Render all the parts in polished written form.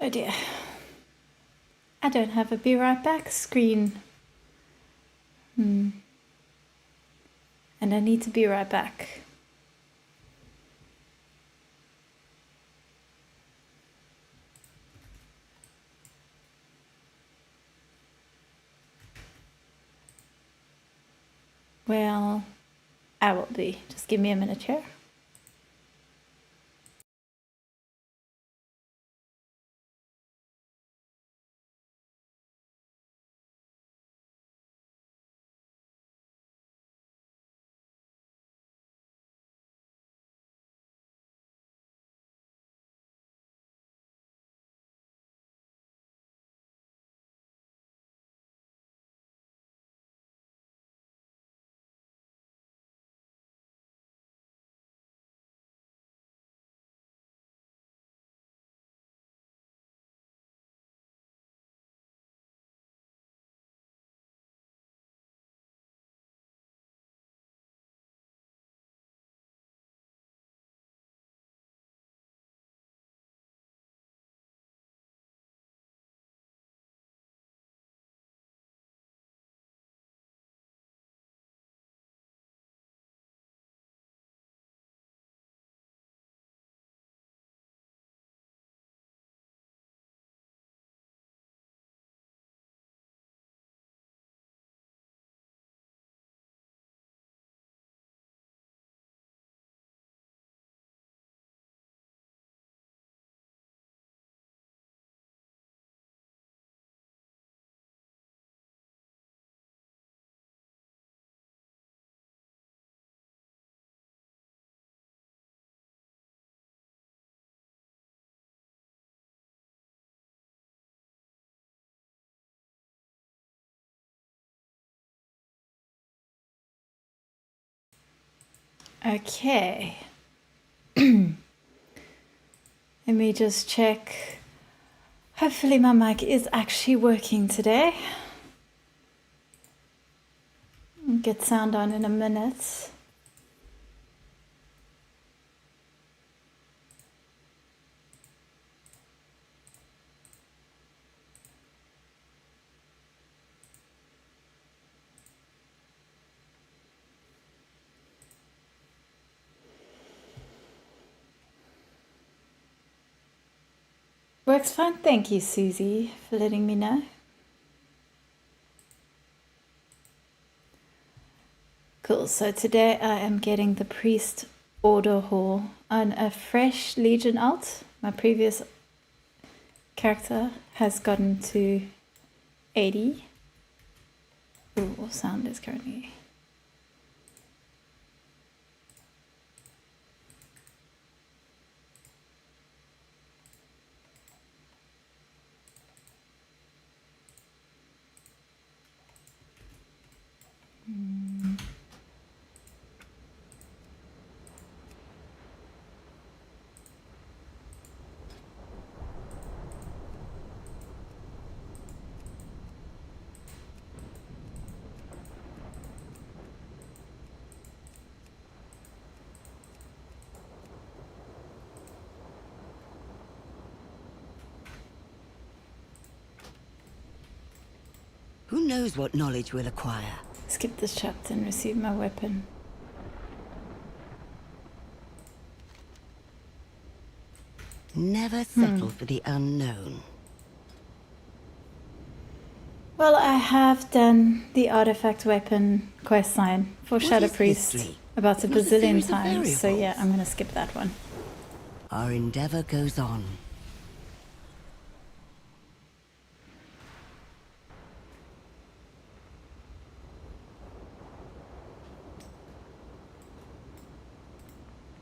Oh dear. I don't have a be right back screen. And I need to be right back. Well, I will be. Just give me a minute here. Okay. Let me just check. Hopefully my mic is actually working today. I'll get sound on in a minute. Works fine. Thank you, Susie, for letting me know. Cool. So today I am getting the priest order haul on a fresh Legion alt. My previous character has gotten to 80. Ooh, sound is currently... Who knows what knowledge we'll acquire? Skip this chapter and receive my weapon. Never settle for the unknown. Well, I have done the artifact weapon questline for What Shadow is Priest history? about a Not a bazillion series of times, so yeah, variables. I'm gonna skip that one. Our endeavor goes on.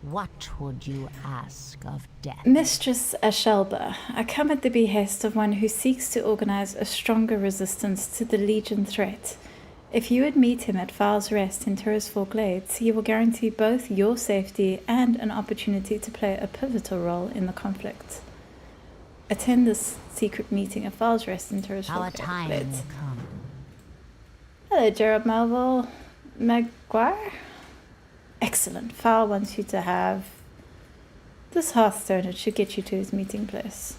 What would you ask of death? Mistress Ashelba, I come at the behest of one who seeks to organize a stronger resistance to the Legion threat. If you would meet him at Foul's Rest in Terrasfall Glades, he will guarantee both your safety and an opportunity to play a pivotal role in the conflict. Attend this secret meeting at Foul's Rest in Terrasfall Our time Glades. will come. Hello, Gerald Melville Maguire. Excellent. Fowl wants you to have this Hearthstone. It should get you to his meeting place.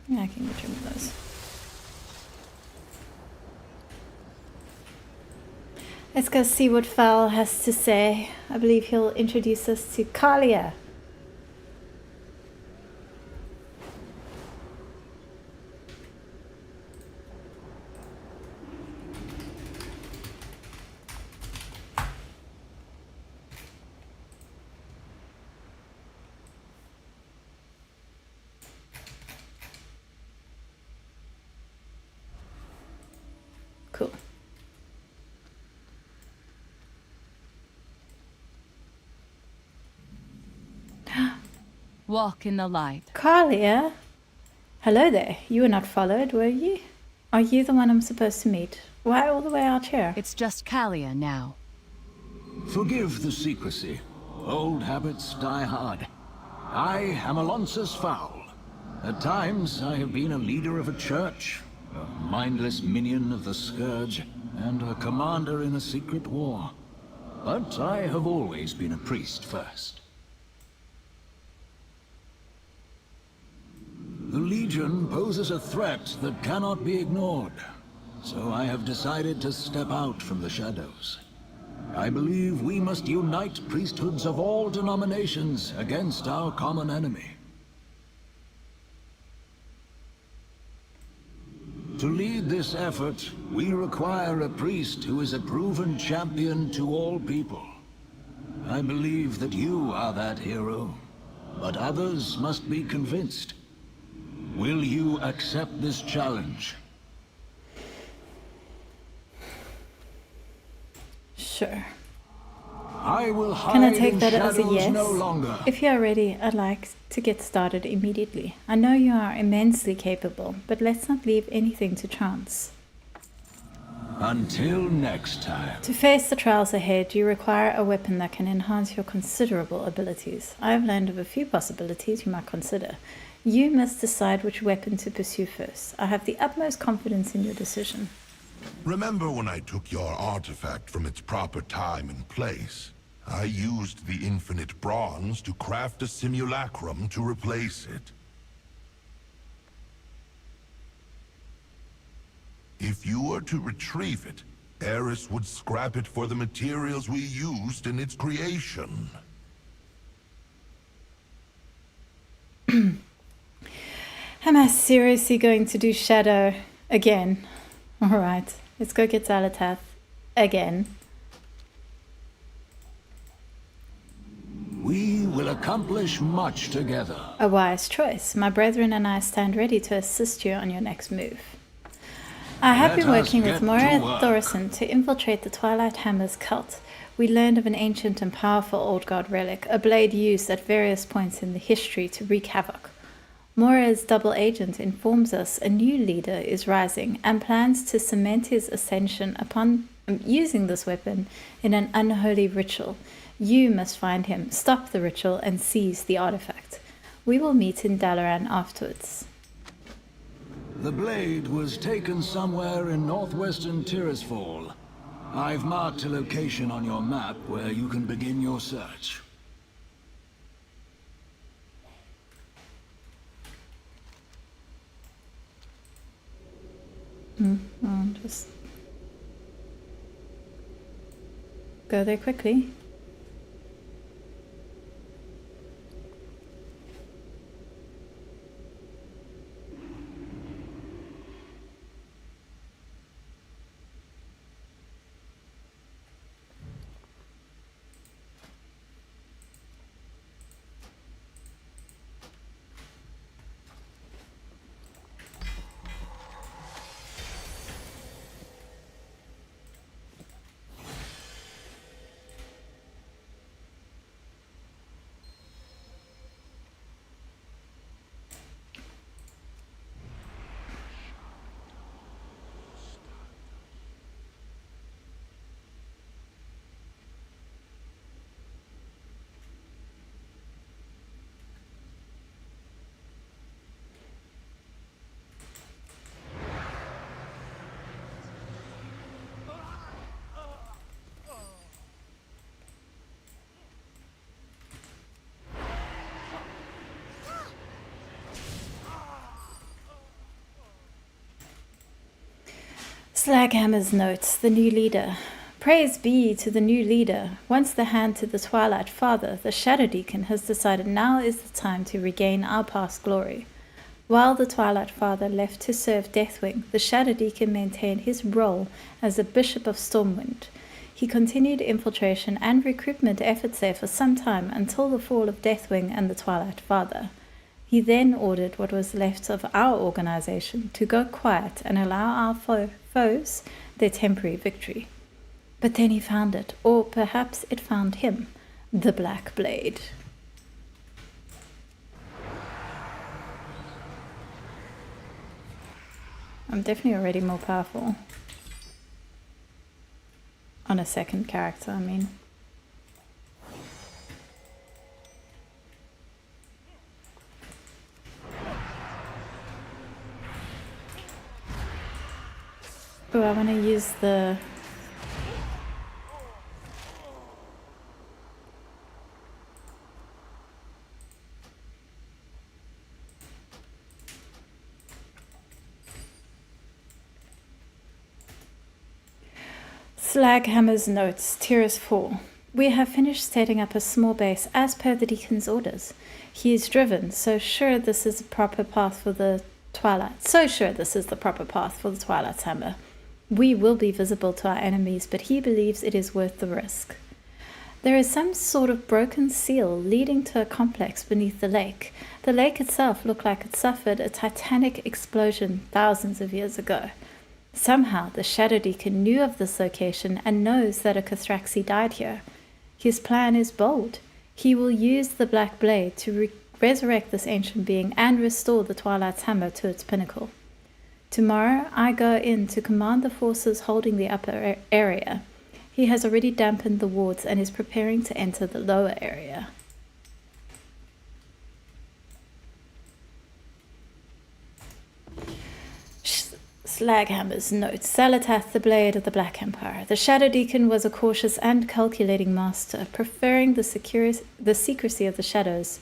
Yeah, I can get rid of those. Let's go see what Val has to say. I believe he'll introduce us to Kalia. Cool. Walk in the light. Kalia? Hello there. You were not followed, were you? Are you the one I'm supposed to meet? Why all the way out here? It's just Kalia now. Forgive the secrecy. Old habits die hard. I am Alonsus Fowl. At times, I have been a leader of a church, a mindless minion of the Scourge, and a commander in a secret war. But I have always been a priest first. The Legion poses a threat that cannot be ignored, so I have decided to step out from the shadows. I believe we must unite priesthoods of all denominations against our common enemy. To lead this effort, we require a priest who is a proven champion to all people. I believe that you are that hero, but others must be convinced. Will you accept this challenge? Sure. I will hide Can I take in that as a shadows yes? no longer. If you are ready, I'd like to get started immediately. I know you are immensely capable, but let's not leave anything to chance. Until next time. To face the trials ahead, you require a weapon that can enhance your considerable abilities. I have learned of a few possibilities you might consider. You must decide which weapon to pursue first. I have the utmost confidence in your decision. Remember when I took your artifact from its proper time and place? I used the infinite bronze to craft a simulacrum to replace it. If you were to retrieve it, Eris would scrap it for the materials we used in its creation. Am I seriously going to do Shadow again? Alright, let's go get Zalatath again. We will accomplish much together. A wise choice. My brethren and I stand ready to assist you on your next move. I have Let been us working with get to Moira work. Thorison to infiltrate the Twilight Hammer's cult. We learned of an ancient and powerful old god relic, a blade used at various points in the history to wreak havoc. Moira's double agent informs us a new leader is rising and plans to cement his ascension upon using this weapon in an unholy ritual. You must find him, stop the ritual, and seize the artifact. We will meet in Dalaran afterwards. The blade was taken somewhere in northwestern Tirisfal. I've marked a location on your map where you can begin your search. I'll just go there quickly. Slaghammer's notes, the new leader. Praise be to the new leader. Once the hand to the Twilight Father, the Shadow Deacon has decided now is the time to regain our past glory. While the Twilight Father left to serve Deathwing, the Shadow Deacon maintained his role as the Bishop of Stormwind. He continued infiltration and recruitment efforts there for some time until the fall of Deathwing and the Twilight Father. He then ordered what was left of our organization to go quiet and allow our foes their temporary victory. But then he found it, or perhaps it found him, the Black Blade. I'm definitely already more powerful. On a second character, I mean. Oh, I want to use the... Slaghammer's notes, Tier 4. We have finished setting up a small base as per the Deacon's orders. He is driven, so sure this is the proper path for the Twilight's Hammer. We will be visible to our enemies, but he believes it is worth the risk. There is some sort of broken seal leading to a complex beneath the lake. The lake itself looked like it suffered a titanic explosion thousands of years ago. Somehow the Shadow Deacon knew of this location and knows that a Cathraxi died here. His plan is bold. He will use the Black Blade to resurrect this ancient being and restore the Twilight's Hammer to its pinnacle. Tomorrow I go in to command the forces holding the upper area. He has already dampened the wards and is preparing to enter the lower area. Slaghammer's notes. Zalatath, the Blade of the Black Empire. The Shadow Deacon was a cautious and calculating master, preferring the secrecy of the shadows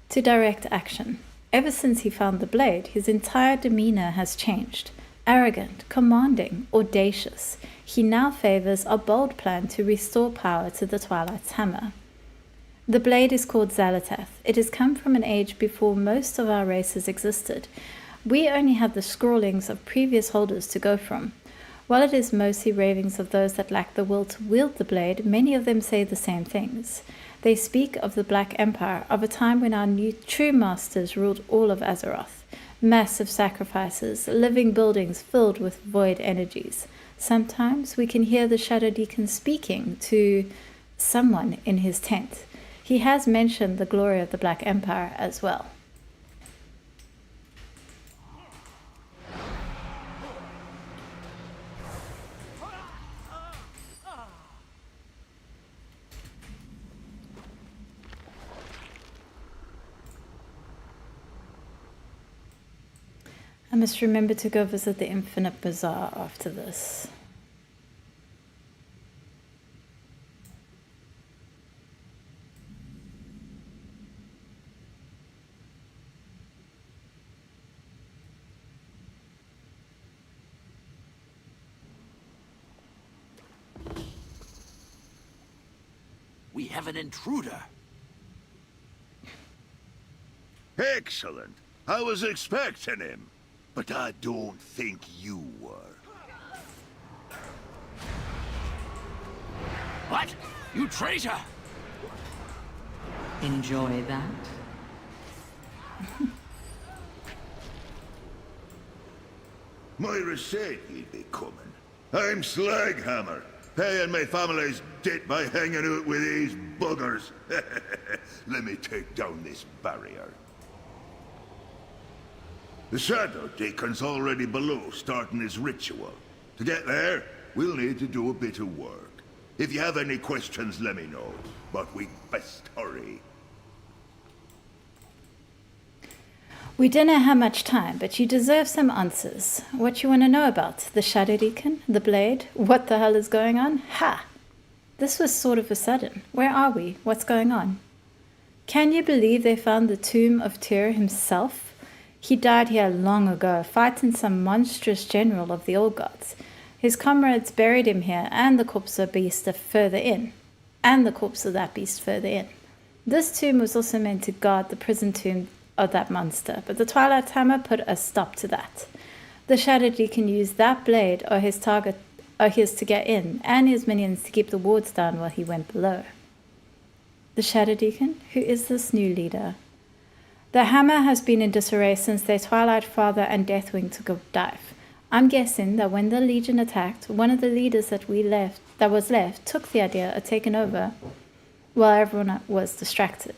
to direct action. Ever since he found the blade, his entire demeanor has changed. Arrogant, commanding, audacious, he now favors a bold plan to restore power to the Twilight's Hammer. The blade is called Zalatath. It has come from an age before most of our races existed. We only have the scrawlings of previous holders to go from. While it is mostly ravings of those that lack the will to wield the blade, many of them say the same things. They speak of the Black Empire, of a time when our true masters ruled all of Azeroth. Massive sacrifices, living buildings filled with void energies. Sometimes we can hear the Shadow Deacon speaking to someone in his tent. He has mentioned the glory of the Black Empire as well. I must remember to go visit the Infinite Bazaar after this. We have an intruder. Excellent. I was expecting him. But I don't think you were. What? You traitor! Enjoy that. Myra said he'd be coming. I'm Slaghammer, paying my family's debt by hanging out with these buggers. Let me take down this barrier. The Shadow Deacon's already below, starting his ritual. To get there, we'll need to do a bit of work. If you have any questions, let me know. But we'd best hurry. We don't know how much time, but you deserve some answers. What you want to know about? The Shadow Deacon? The Blade? What the hell is going on? Ha! This was sort of a sudden. Where are we? What's going on? Can you believe they found the tomb of Tyr himself? He died here long ago, fighting some monstrous general of the Old Gods. His comrades buried him here, and the corpse of a beast further in. And the corpse of that beast further in. This tomb was also meant to guard the prison tomb of that monster, but the Twilight Hammer put a stop to that. The Shadow Deacon used that blade or his to get in, and his minions to keep the wards down while he went below. The Shadow Deacon? Who is this new leader? The Hammer has been in disarray since their Twilight Father and Deathwing took a dive. I'm guessing that when the Legion attacked, one of the leaders that was left took the idea of taking over while everyone was distracted.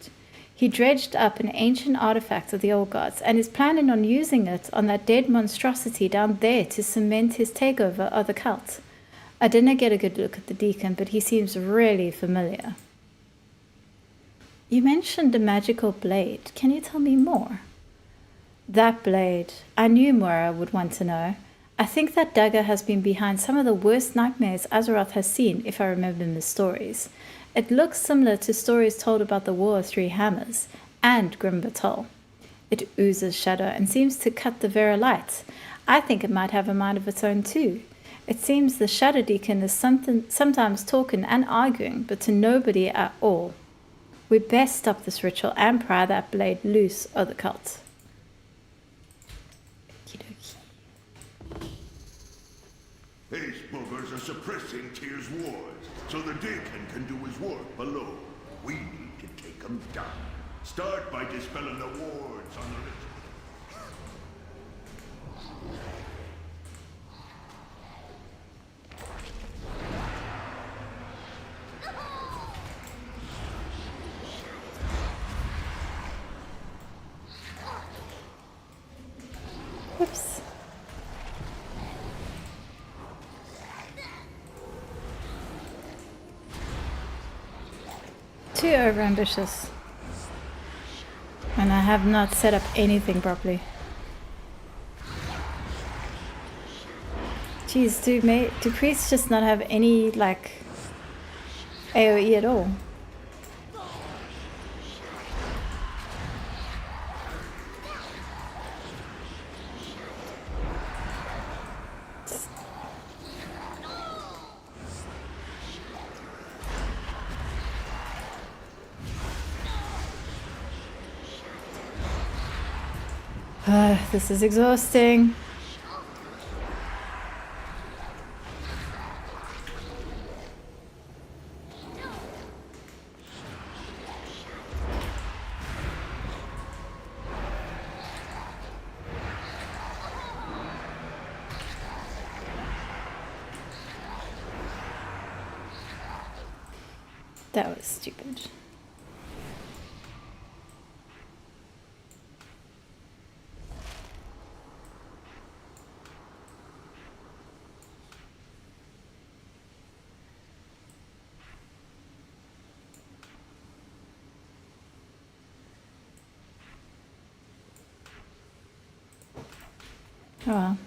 He dredged up an ancient artifact of the old gods and is planning on using it on that dead monstrosity down there to cement his takeover of the cult. I didn't get a good look at the deacon, but he seems really familiar. You mentioned a magical blade. Can you tell me more? That blade. I knew Moira would want to know. I think that dagger has been behind some of the worst nightmares Azeroth has seen, if I remember the stories. It looks similar to stories told about the War of Three Hammers and Grim Batol. It oozes shadow and seems to cut the very light. I think it might have a mind of its own too. It seems the Shadow Deacon is sometimes talking and arguing, but to nobody at all. We best stop this ritual and pry that blade loose of the cult. These buggers are suppressing Tyr's wards, so the Deacon can do his work below. We need to take them down. Start by dispelling the wards on the ritual. Whoops. Too overambitious. And I have not set up anything properly. Jeez, do priests just not have any, like, AoE at all? This is exhausting. That was stupid. Oh well.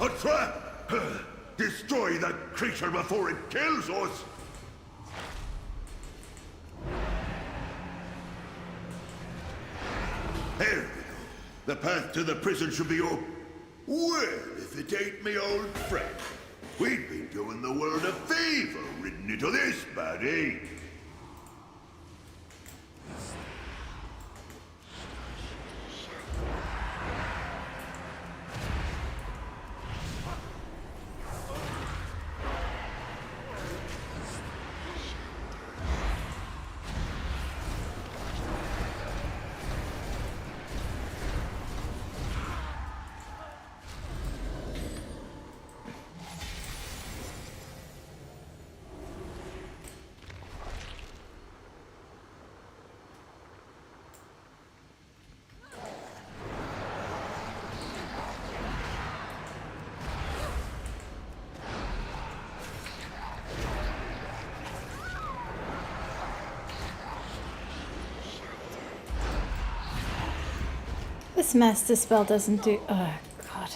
A trap! Destroy that creature before it kills us! There we go. The path to the prison should be open. Well, if it ain't me old friend. We'd be doing the world a favor ridden into this bad, eh? This master spell doesn't do. Oh, God.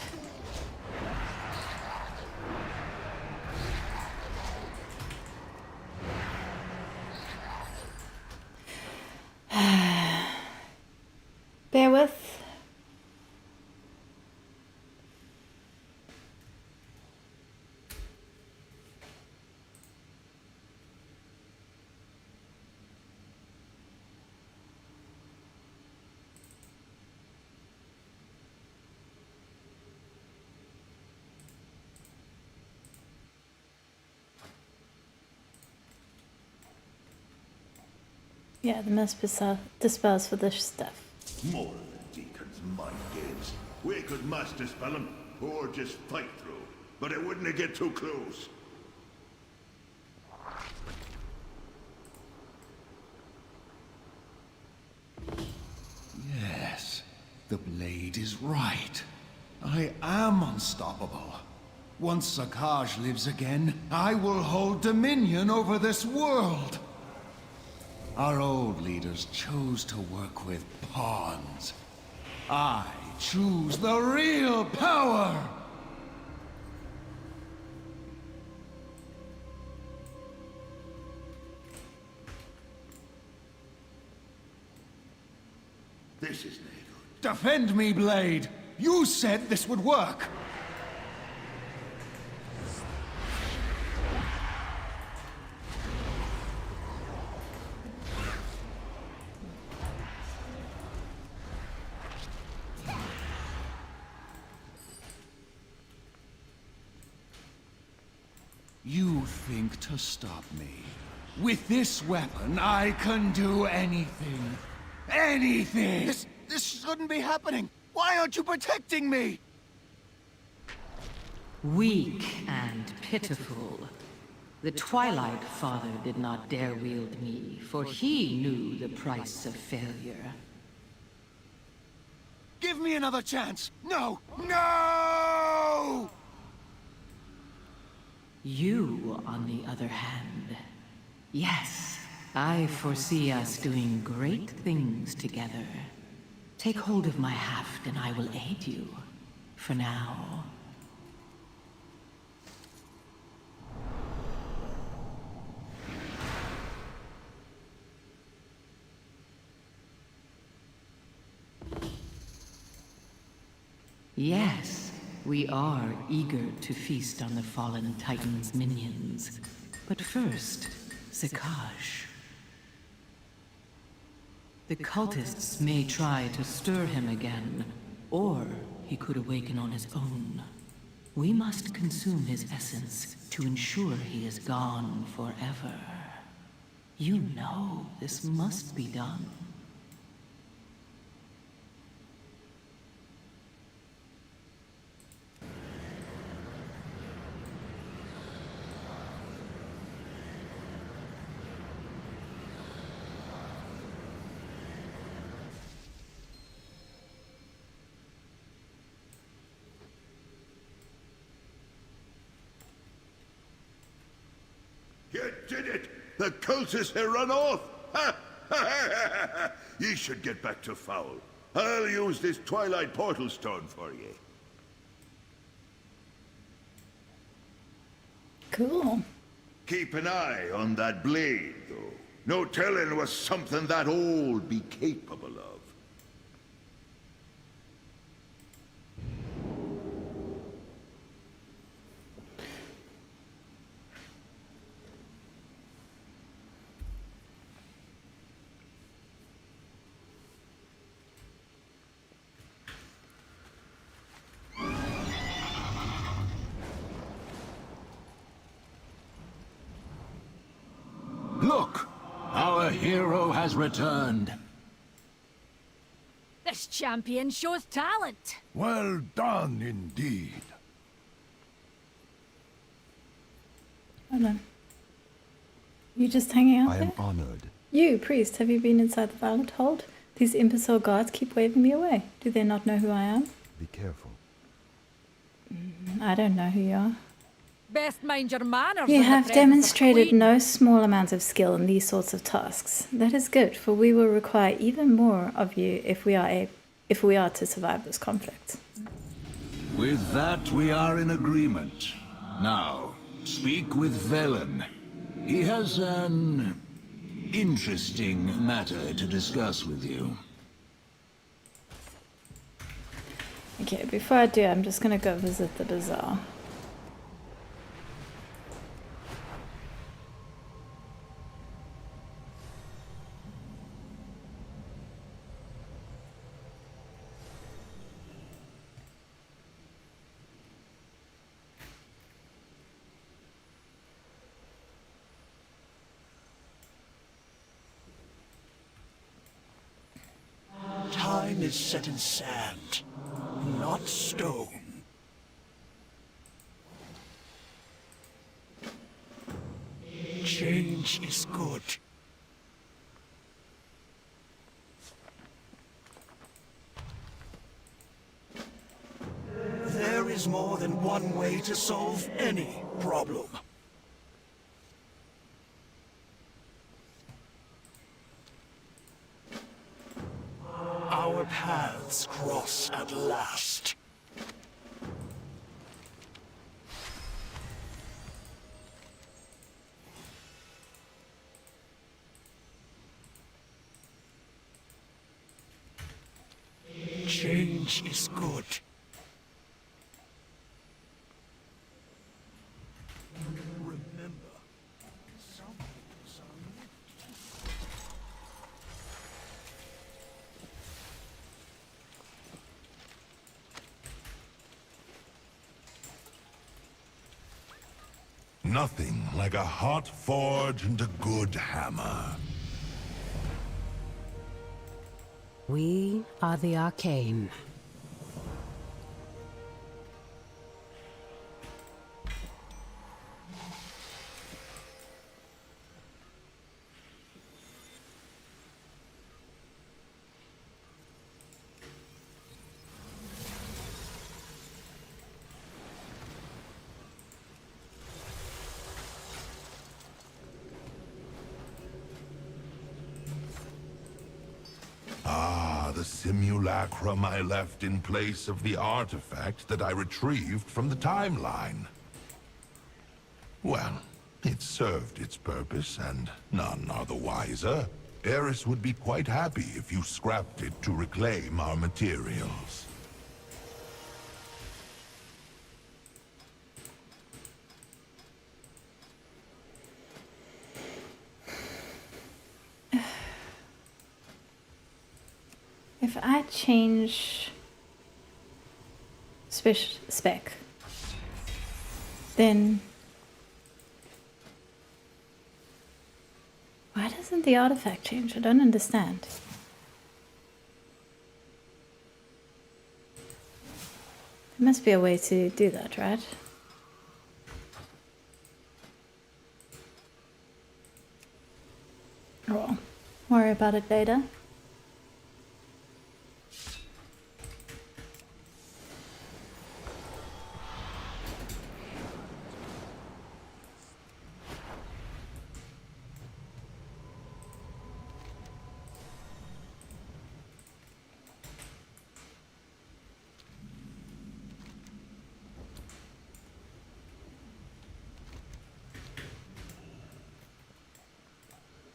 Yeah, the mist dispels for this stuff. More of the deacon's mind games. We could mass dispel them, or just fight through. But it wouldn't get too close. Yes, the blade is right. I am unstoppable. Once Sakaj lives again, I will hold dominion over this world. Our old leaders chose to work with pawns. I choose the real power! This is Nagel. Defend me, Blade! You said this would work! You think to stop me. With this weapon, I can do anything. Anything! This shouldn't be happening! Why aren't you protecting me? Weak and pitiful. The Twilight Father did not dare wield me, for he knew the price of failure. Give me another chance! No! No! You, on the other hand... Yes, I foresee us doing great things together. Take hold of my haft and I will aid you. For now. Yes, we are eager to feast on the fallen Titan's minions. But first, Sakaj. The cultists may try to stir him again, or he could awaken on his own. We must consume his essence to ensure he is gone forever. You know this must be done. You did it! The cultists have run off! Ha! Ye should get back to Foul. I'll use this Twilight Portal Stone for ye. Cool. Keep an eye on that blade, though. No telling what something that old be capable of. Look! Our hero has returned. This champion shows talent. Well done, indeed. Hold on. You just hanging out I there? am honored. You, priest, have you been inside the Violet Hold? These imbecile guards keep waving me away. Do they not know who I am? Be careful. I don't know who you are. Best mind your manners. You in the have presence of demonstrated Queen. no small amount of skill in these sorts of tasks. That is good, for we will require even more of you if we are to survive this conflict. With that, we are in agreement. Now, speak with Velen. He has an interesting matter to discuss with you. Okay, before I do, I'm just gonna go visit the bazaar. is set in sand, not stone. Change is good. There is more than one way to solve any problem. Our paths cross at last. Change is good. Remember, some things are meant Nothing like a hot forge and a good hammer. We are the Arcane. The simulacrum I left in place of the artifact that I retrieved from the timeline. Well, it served its purpose, and none are the wiser. Eris would be quite happy if you scrapped it to reclaim our materials. If I change spec, then why doesn't the artifact change? I don't understand. There must be a way to do that, right? Oh, well, worry about it later.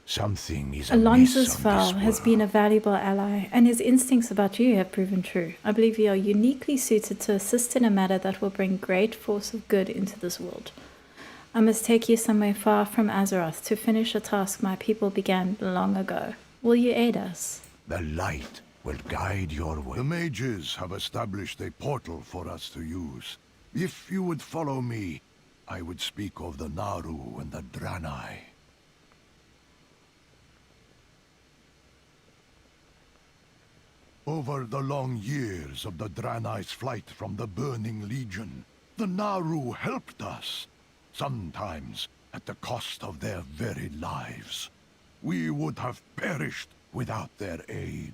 Something is Alonso's amiss on fowl this has world. been a valuable ally, and his instincts about you have proven true. I believe you are uniquely suited to assist in a matter that will bring great force of good into this world. I must take you somewhere far from Azeroth to finish a task my people began long ago. Will you aid us? The light will guide your way. The mages have established a portal for us to use. If you would follow me, I would speak of the Naru and the Draenei. Over the long years of the Draenei's flight from the Burning Legion, the Naru helped us, sometimes at the cost of their very lives. We would have perished without their aid.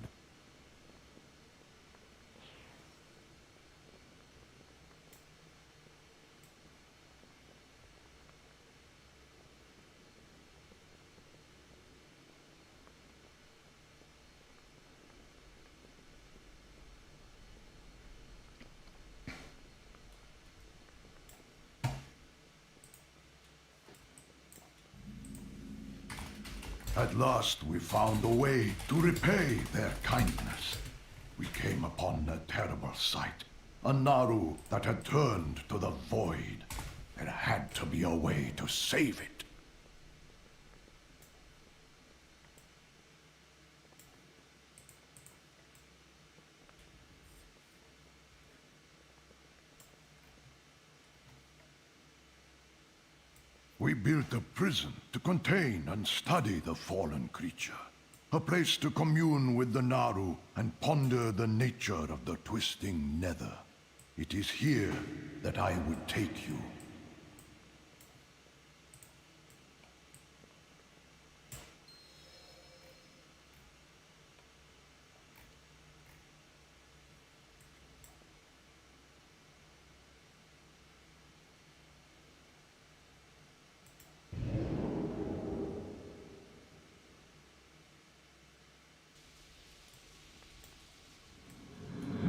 At last we found a way to repay their kindness. We came upon a terrible sight. A Naru that had turned to the void. There had to be a way to save it. We built a prison to contain and study the fallen creature. A place to commune with the Naru and ponder the nature of the twisting nether. It is here that I would take you.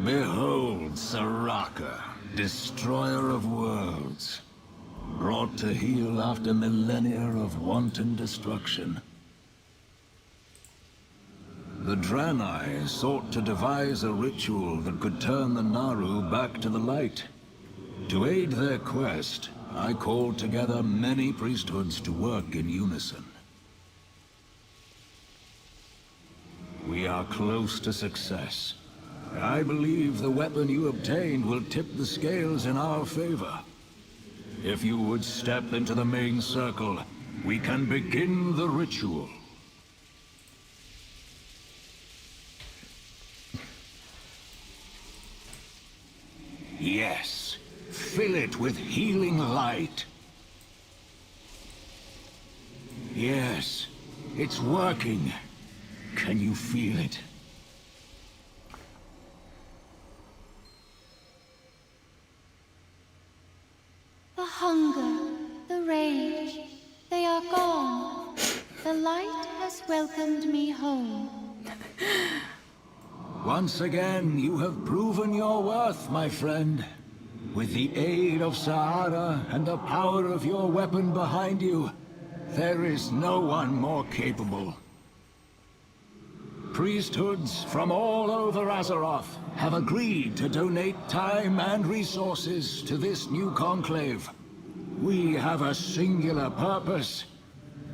Behold, Soraka, destroyer of worlds, brought to heel after millennia of wanton destruction. The Draenei sought to devise a ritual that could turn the Naru back to the light. To aid their quest, I called together many priesthoods to work in unison. We are close to success. I believe the weapon you obtained will tip the scales in our favor. If you would step into the main circle, we can begin the ritual. Yes, fill it with healing light. Yes, it's working. Can you feel it? The hunger, the rage, they are gone. The light has welcomed me home. Once again, you have proven your worth, my friend. With the aid of Sahara and the power of your weapon behind you, there is no one more capable. Priesthoods from all over Azeroth have agreed to donate time and resources to this new conclave. We have a singular purpose: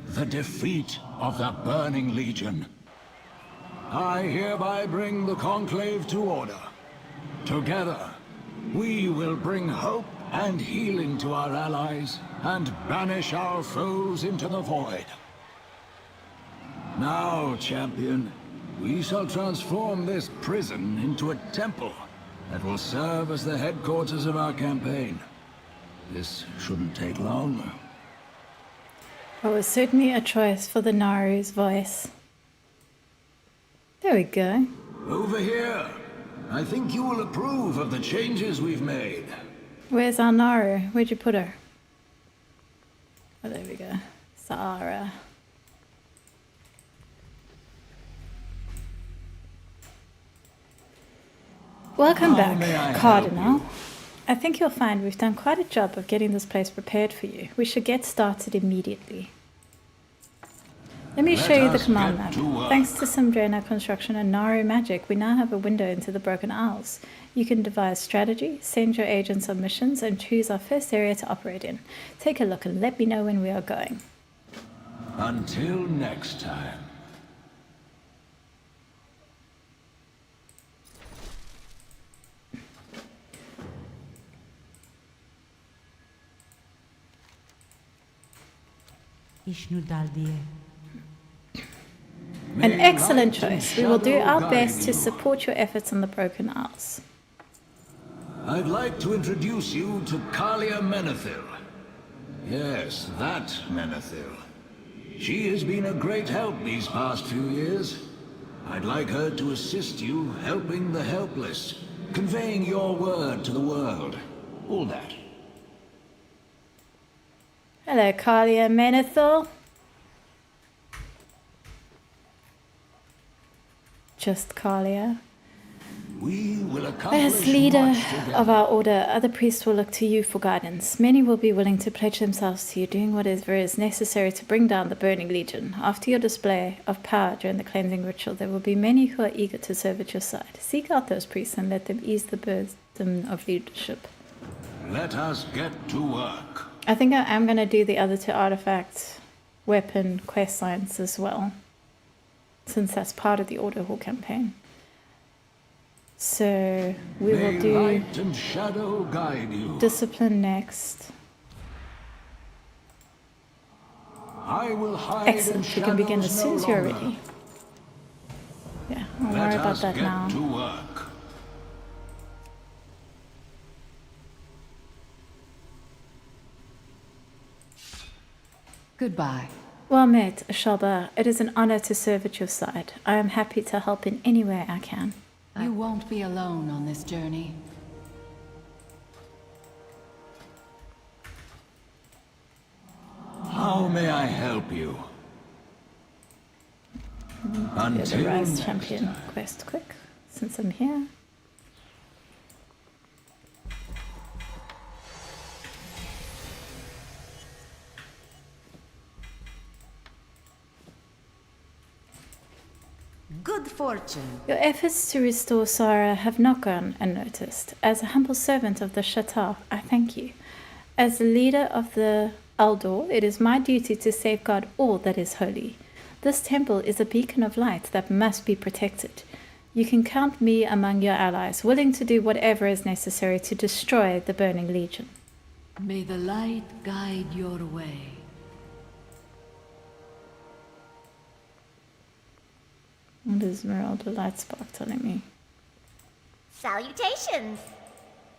the defeat of the Burning Legion. I hereby bring the conclave to order. Together, we will bring hope and healing to our allies and banish our foes into the void. Now, champion, we shall transform this prison into a temple that will serve as the headquarters of our campaign. This shouldn't take long. It was certainly a choice for the Naru's voice. There we go. Over here. I think you will approve of the changes we've made. Where's our Naru? Where'd you put her? Oh, there we go. Sahara. Welcome back, Cardinal. I think you'll find we've done quite a job of getting this place prepared for you. We should get started immediately. Let me show you the command map. Thanks to some Draenei construction and Naru magic, we now have a window into the Broken Isles. You can devise strategy, send your agents on missions, and choose our first area to operate in. Take a look and let me know when we are going. Until next time. An excellent choice. We will do our best to support your efforts on the Broken Isles. I'd like to introduce you to Kalia Menethil. Yes, that Menethil. She has been a great help these past few years. I'd like her to assist you helping the helpless, conveying your word to the world. All that. Hello, Kalia Menethil. Just Kalia. We will accomplish As leader much together. of our order, other priests will look to you for guidance. Many will be willing to pledge themselves to you, doing whatever is necessary to bring down the Burning Legion. After your display of power during the cleansing ritual, there will be many who are eager to serve at your side. Seek out those priests and let them ease the burden of leadership. Let us get to work. I think I am going to do the other two artifact weapon quest lines as well, since that's part of the Order Hall campaign. So we will do light and shadow guide you. discipline next. I will hide Excellent. in We can begin as shadows soon no as you're longer. ready. about that now. To work. Goodbye. Well met, Shelba. It is an honor to serve at your side. I am happy to help in any way I can. You won't be alone on this journey. How may I help you? Do the Rise Champion quest quick, since I'm here. Good fortune. Your efforts to restore Sara have not gone unnoticed. As a humble servant of the Shatar, I thank you. As the leader of the Aldor, it is my duty to safeguard all that is holy. This temple is a beacon of light that must be protected. You can count me among your allies, willing to do whatever is necessary to destroy the Burning Legion. May the light guide your way. What is Esmeralda Lightspark telling me? Salutations!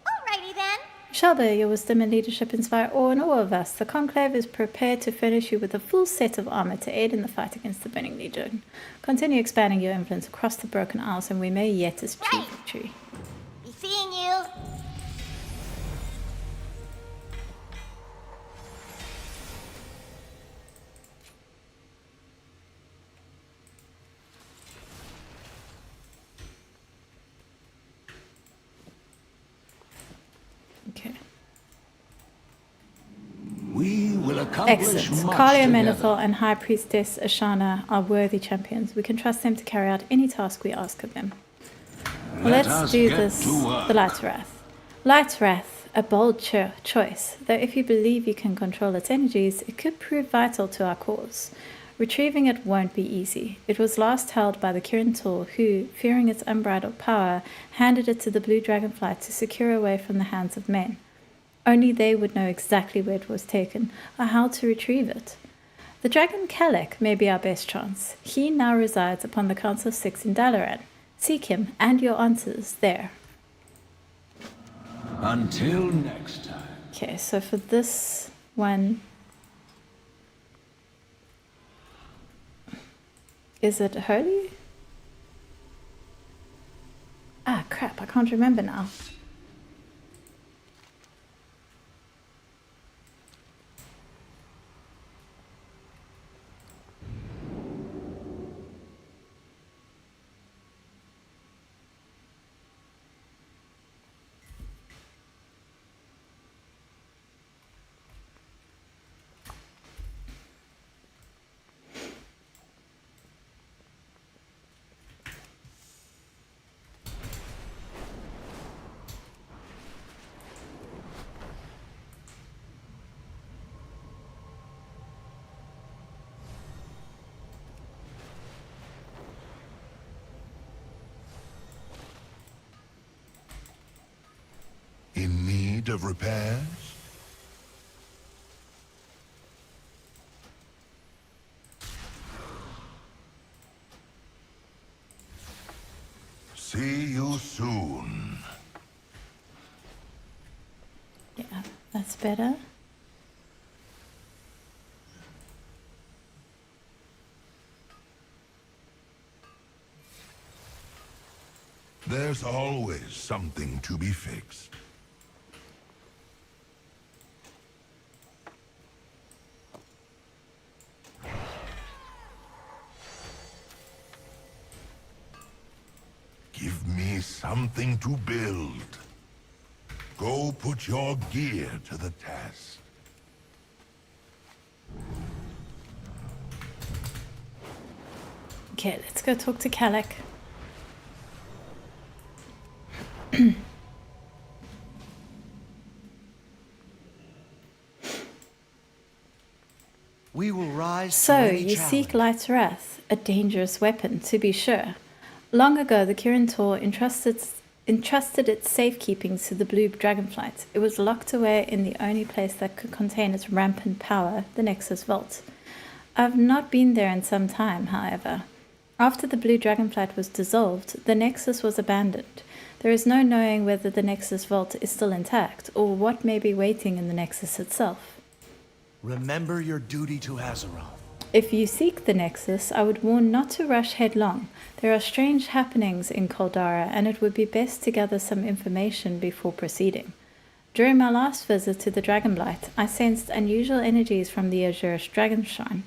Alrighty then. Shelba, your wisdom and leadership inspire awe in all of us. The Conclave is prepared to furnish you with a full set of armor to aid in the fight against the Burning Legion. Continue expanding your influence across the Broken Isles, and we may yet achieve victory. Be seeing you. Okay. We will accomplish Excellent. much Kalia together. Menethil and High Priestess Ashana are worthy champions. We can trust them to carry out any task we ask of them. Let Let's us do get this. to work. The Light Wrath. Light Wrath, a bold choice, though if you believe you can control its energies, it could prove vital to our cause. Retrieving it won't be easy. It was last held by the Kirin Tor, who, fearing its unbridled power, handed it to the Blue Dragonfly to secure away from the hands of men. Only they would know exactly where it was taken, or how to retrieve it. The dragon Kalek may be our best chance. He now resides upon the Council of Six in Dalaran. Seek him and your answers there. Until next time. Okay, so for this one, is it holy? Ah, crap, I can't remember now. In need of repairs? See you soon. Yeah, that's better. There's always something to be fixed. Give me something to build. Go put your gear to the test. Okay, let's go talk to Kalek. We will rise to So, any you challenge. seek Light's Wrath, a dangerous weapon, to be sure. Long ago, the Kirin Tor entrusted its safekeeping to the Blue Dragonflight. It was locked away in the only place that could contain its rampant power, the Nexus Vault. I've not been there in some time, however. After the blue dragonflight was dissolved, the Nexus was abandoned. There is no knowing whether the Nexus vault is still intact, or what may be waiting in the Nexus itself. Remember your duty to Azeroth. If you seek the Nexus, I would warn not to rush headlong. There are strange happenings in Caldara, and it would be best to gather some information before proceeding. During my last visit to the Dragonblight, I sensed unusual energies from the Azurish Dragonshrine.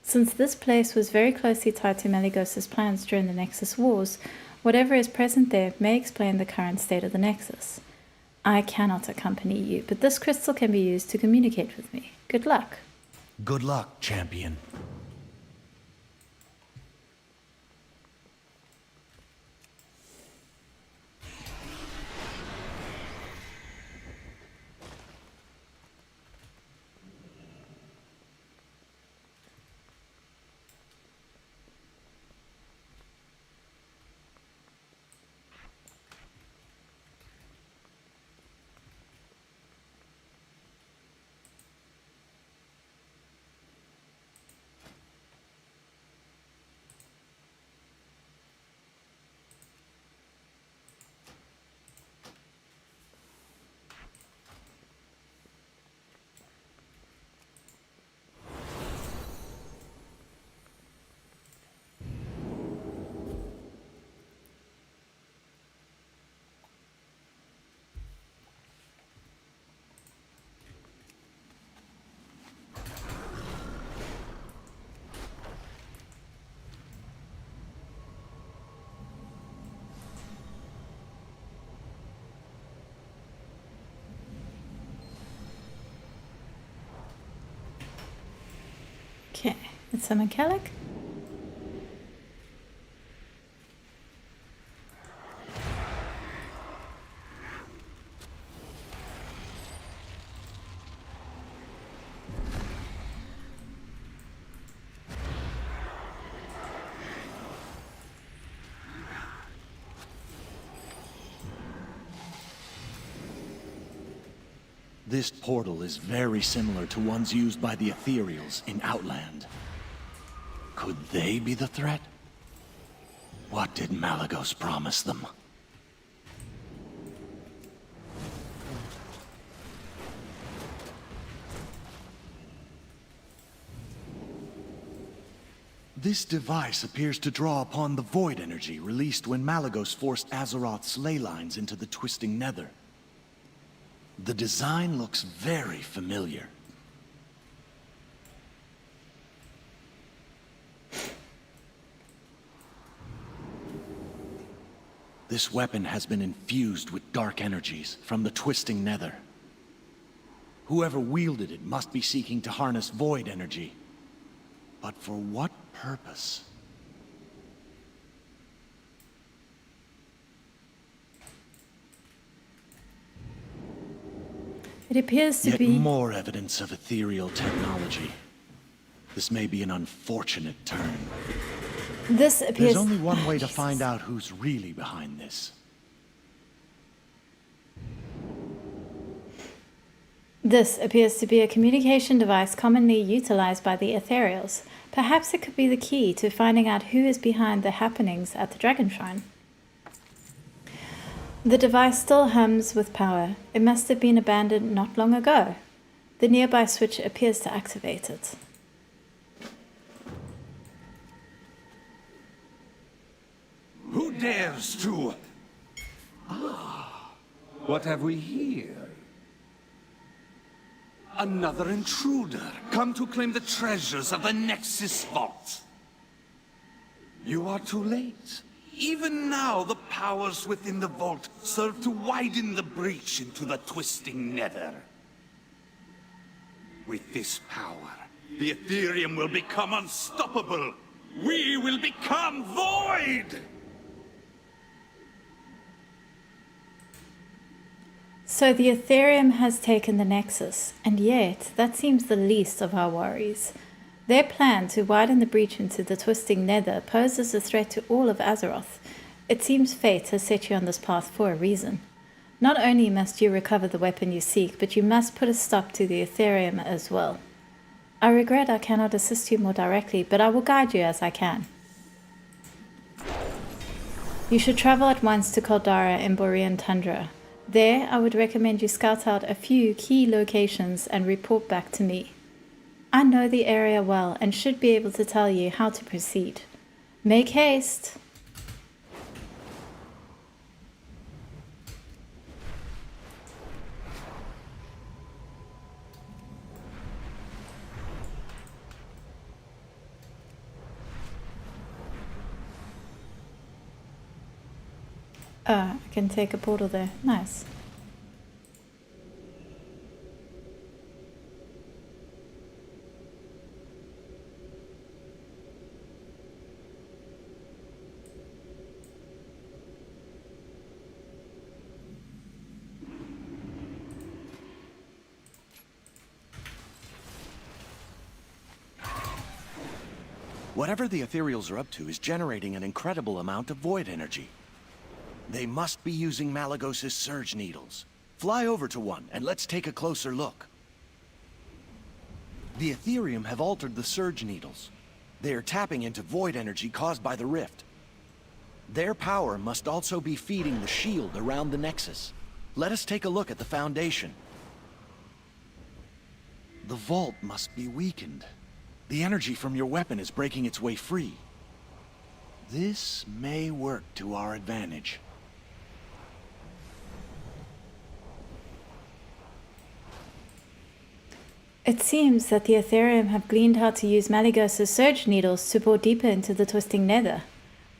Since this place was very closely tied to Malygos's plans during the Nexus Wars, whatever is present there may explain the current state of the Nexus. I cannot accompany you, but this crystal can be used to communicate with me. Good luck. Good luck, champion. Okay, it's a mechanic. This portal is very similar to ones used by the Ethereals in Outland. Could they be the threat? What did Malygos promise them? This device appears to draw upon the void energy released when Malygos forced Azeroth's ley lines into the twisting nether. The design looks very familiar. This weapon has been infused with dark energies from the twisting nether. Whoever wielded it must be seeking to harness void energy. But for what purpose? It appears to Yet be more evidence of ethereal technology. This may be an unfortunate turn. This appears. There's only one way to find out who's really behind this. This appears to be a communication device commonly utilized by the Ethereals. Perhaps it could be the key to finding out who is behind the happenings at the Dragon Shrine. The device still hums with power. It must have been abandoned not long ago. The nearby switch appears to activate it. Who dares to... what have we here? Another intruder, come to claim the treasures of the Nexus Vault. You are too late. Even now, the powers within the vault serve to widen the breach into the twisting nether. With this power, the Ethereum will become unstoppable. We will become void! So the Ethereum has taken the Nexus, and yet that seems the least of our worries. Their plan to widen the breach into the twisting nether poses a threat to all of Azeroth. It seems fate has set you on this path for a reason. Not only must you recover the weapon you seek, but you must put a stop to the Ethereum as well. I regret I cannot assist you more directly, but I will guide you as I can. You should travel at once to Caldara in Borean Tundra. There, I would recommend you scout out a few key locations and report back to me. I know the area well and should be able to tell you how to proceed. Make haste! I can take a portal there. Nice. Whatever the Ethereals are up to is generating an incredible amount of void energy. They must be using Malagos' surge needles. Fly over to one, and let's take a closer look. The Ethereum have altered the surge needles. They are tapping into void energy caused by the rift. Their power must also be feeding the shield around the Nexus. Let us take a look at the Foundation. The vault must be weakened. The energy from your weapon is breaking its way free. This may work to our advantage. It seems that the Ethereum have gleaned how to use Malagos' surge needles to bore deeper into the twisting nether.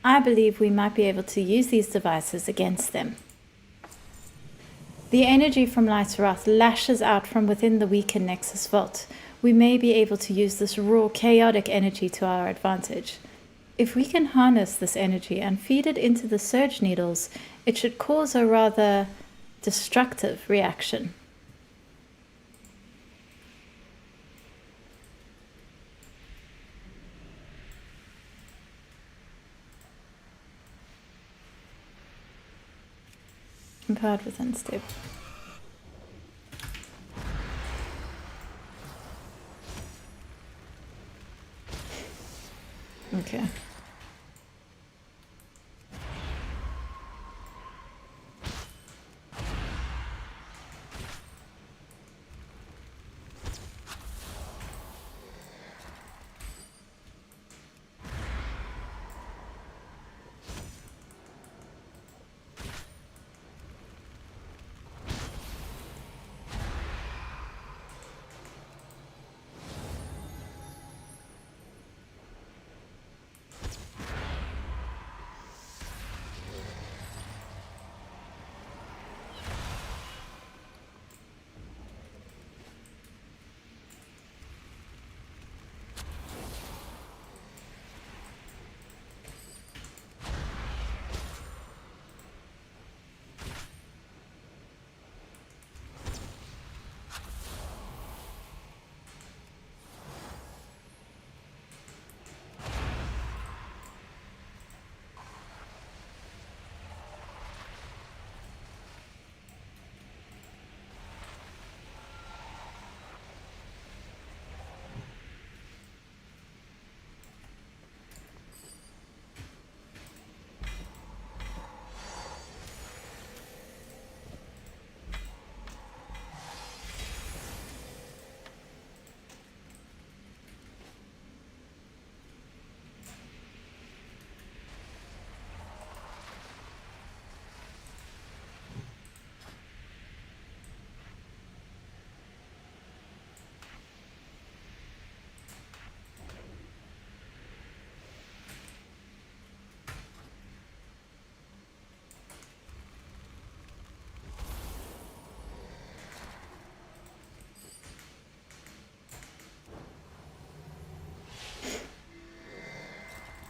I believe we might be able to use these devices against them. The energy from Lytoroth lashes out from within the weakened Nexus vault. We may be able to use this raw, chaotic energy to our advantage. If we can harness this energy and feed it into the surge needles, it should cause a rather destructive reaction. Empowered with unstable. Okay.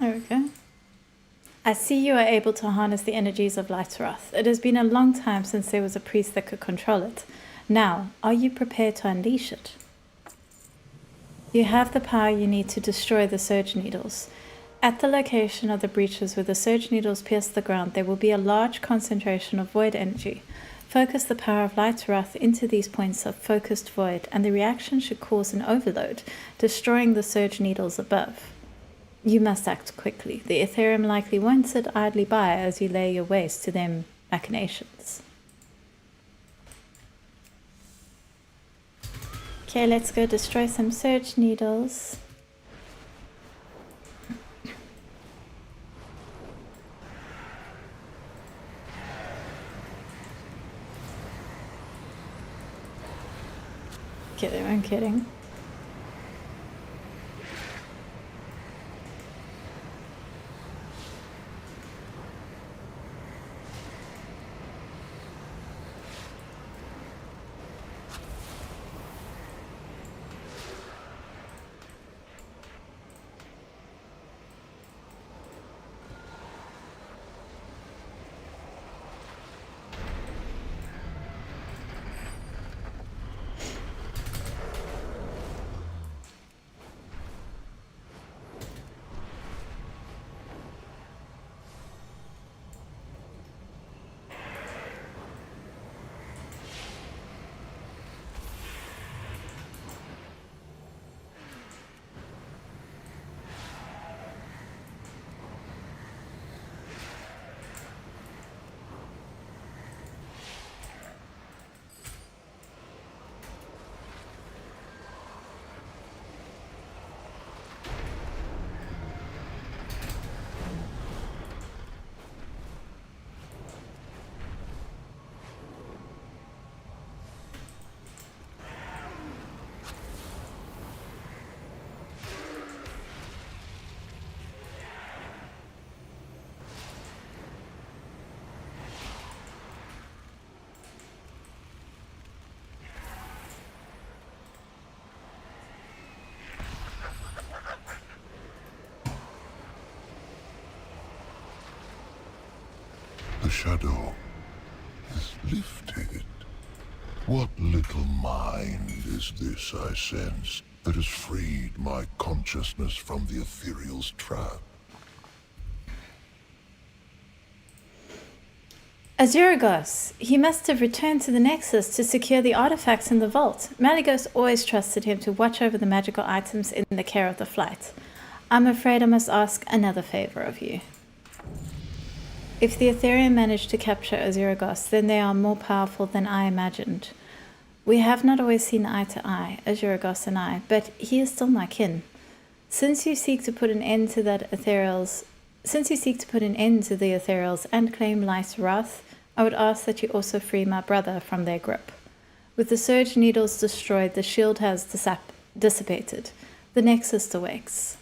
There we go. I see you are able to harness the energies of Lytoroth. It has been a long time since there was a priest that could control it. Now, are you prepared to unleash it? You have the power you need to destroy the surge needles. At the location of the breaches where the surge needles pierce the ground, there will be a large concentration of void energy. Focus the power of Lytoroth into these points of focused void, and the reaction should cause an overload, destroying the surge needles above. You must act quickly. The Ethereum likely won't sit idly by as you lay your waste to them machinations. Okay, let's go destroy some surge needles. Okay, they weren't kidding. The shadow is lifted. What little mind is this I sense that has freed my consciousness from the ethereal's trap? Azuragos. He must have returned to the Nexus to secure the artifacts in the vault. Malygos always trusted him to watch over the magical items in the care of the flight. I'm afraid I must ask another favor of you. If the Ethereum managed to capture Azuragos, then they are more powerful than I imagined. We have not always seen eye to eye, Azuragos and I, but he is still my kin. Since you seek to put an end to the Ethereals and claim life's wrath, I would ask that you also free my brother from their grip. With the surge needles destroyed, the shield has dissipated. The Nexus awakes.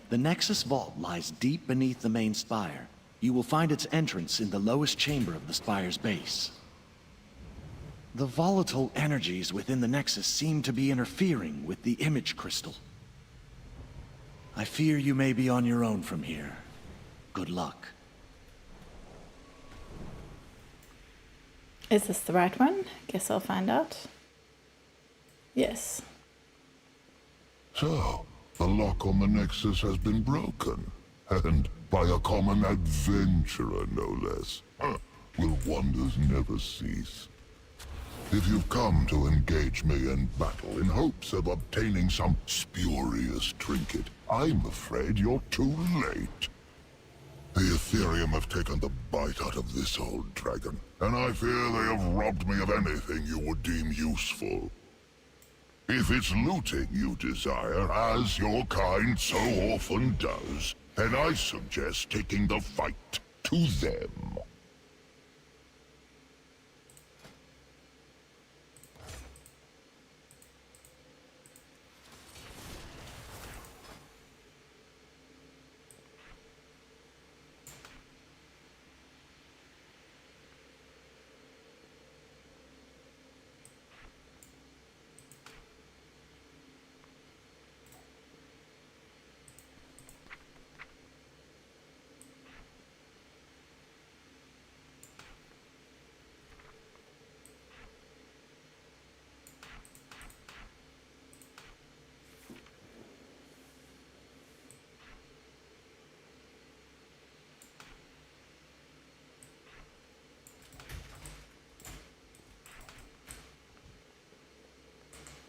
The Nexus Vault lies deep beneath the main spire. You will find its entrance in the lowest chamber of the spire's base. The volatile energies within the Nexus seem to be interfering with the image crystal. I fear you may be on your own from here. Good luck. Is this the right one? Guess I'll find out. Yes. So, the lock on the Nexus has been broken, and by a common adventurer, no less. Will wonders never cease? If you've come to engage me in battle in hopes of obtaining some spurious trinket, I'm afraid you're too late. The Ethereum have taken the bite out of this old dragon, and I fear they have robbed me of anything you would deem useful. If it's looting you desire, as your kind so often does, then I suggest taking the fight to them.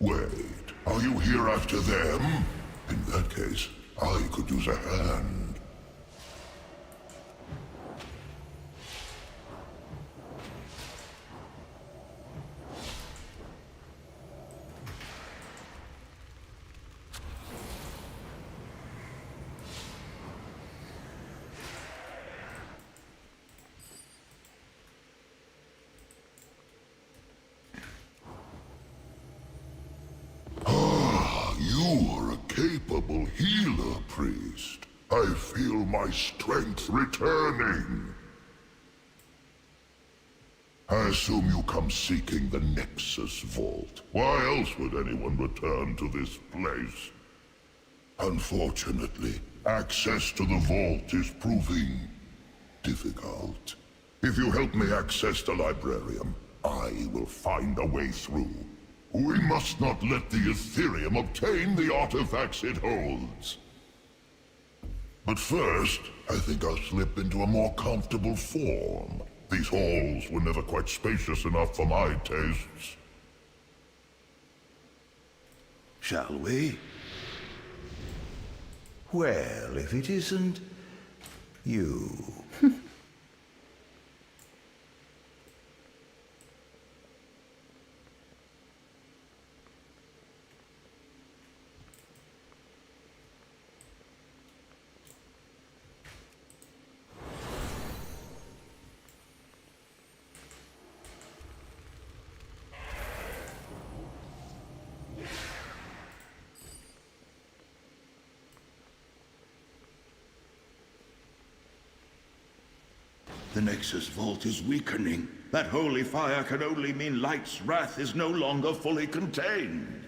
Wait, are you here after them? In that case, I could use a hand. You are a capable healer, priest. I feel my strength returning. I assume you come seeking the Nexus Vault. Why else would anyone return to this place? Unfortunately, access to the vault is proving difficult. If you help me access the Librarium, I will find a way through. We must not let the Ethereum obtain the artifacts it holds. But first, I think I'll slip into a more comfortable form. These halls were never quite spacious enough for my tastes. Shall we? Well, if it isn't you. The Nexus Vault is weakening. That holy fire can only mean Light's wrath is no longer fully contained.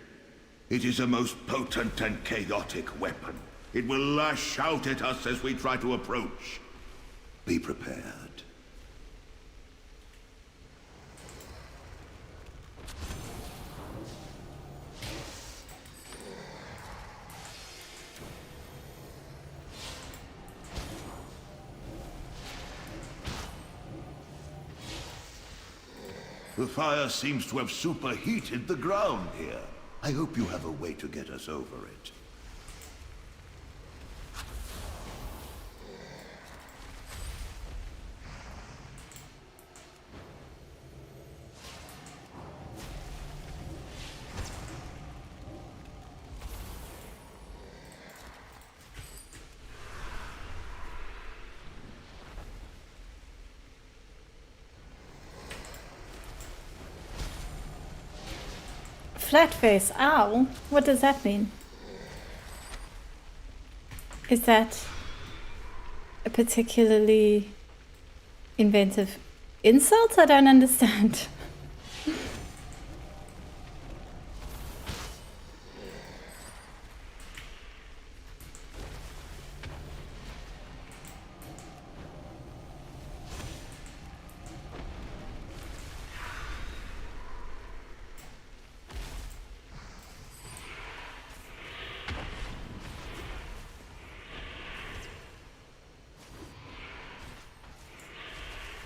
It is a most potent and chaotic weapon. It will lash out at us as we try to approach. Be prepared. The fire seems to have superheated the ground here. I hope you have a way to get us over it. Flatface owl? What does that mean? Is that a particularly inventive insult? I don't understand.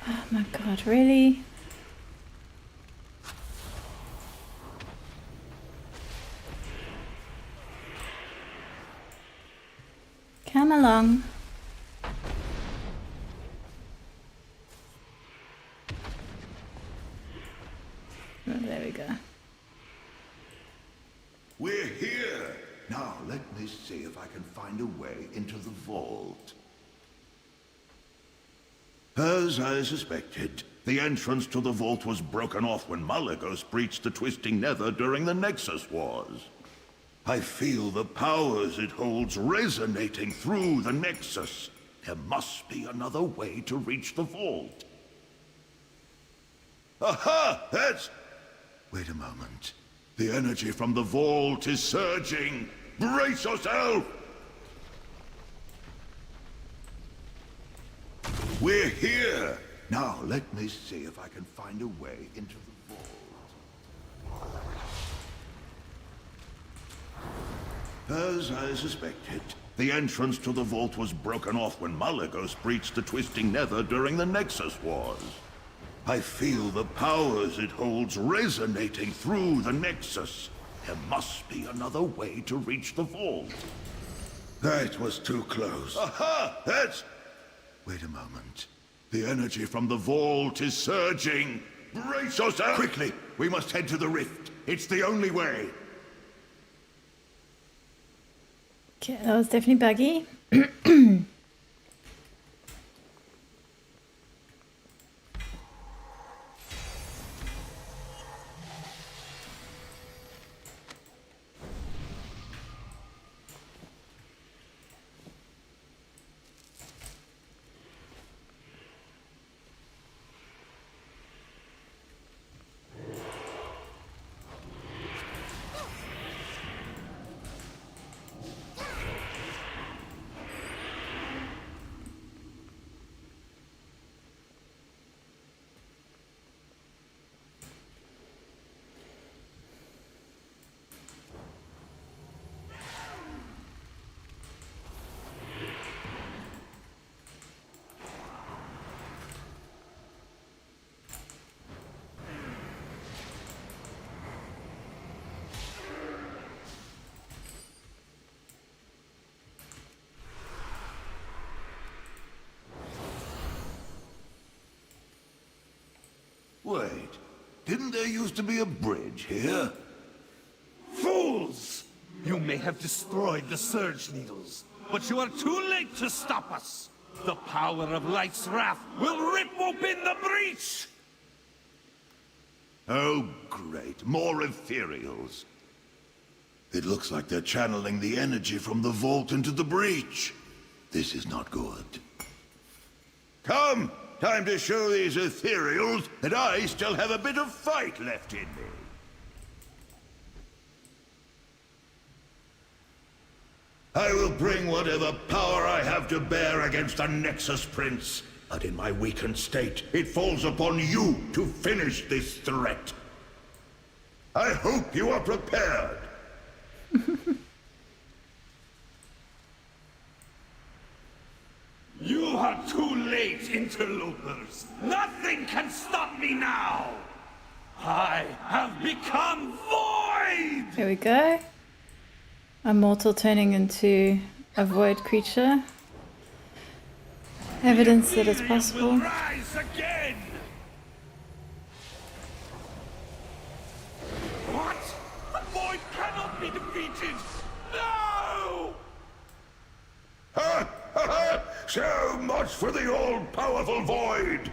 Oh my god, really? Come along. Oh, there we go. We're here! Now let me see if I can find a way into the vault. As I suspected, the entrance to the vault was broken off when Malagos breached the Twisting Nether during the Nexus Wars. I feel the powers it holds resonating through the Nexus. There must be another way to reach the vault. Aha! That's... Wait a moment. The energy from the vault is surging. Brace yourself! We're here! Now, let me see if I can find a way into the vault. As I suspected, the entrance to the vault was broken off when Malagos breached the Twisting Nether during the Nexus Wars. I feel the powers it holds resonating through the Nexus. There must be another way to reach the vault. That was too close. Aha! That's... Wait a moment. The energy from the vault is surging. Brace yourself! Quickly! We must head to the rift. It's the only way. Okay, that was definitely buggy. Wait. Didn't there used to be a bridge here? Fools! You may have destroyed the Surge Needles, but you are too late to stop us. The power of Light's wrath will rip open the breach! Oh, great. More ethereals. It looks like they're channeling the energy from the vault into the breach. This is not good. Come! Time to show these ethereals that I still have a bit of fight left in me. I will bring whatever power I have to bear against the Nexus Prince. But in my weakened state, it falls upon you to finish this threat. I hope you are prepared. You are too late, interlopers. Nothing can stop me now. I have become void! Here we go. A mortal turning into a void creature. Evidence that it's possible. Will rise again. What? The void cannot be defeated. No! Ha! Ha! Ha! So much for the all-powerful void!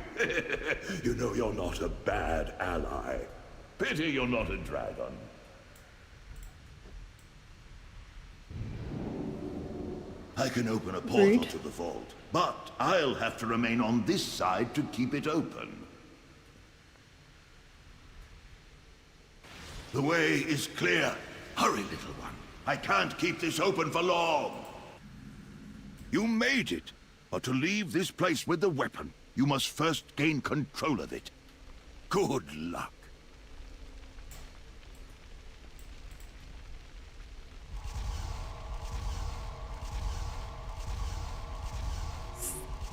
You know you're not a bad ally. Pity you're not a dragon. I can open a portal to the vault, but I'll have to remain on this side to keep it open. The way is clear. Hurry, little one. I can't keep this open for long. You made it. But to leave this place with the weapon, you must first gain control of it. Good luck.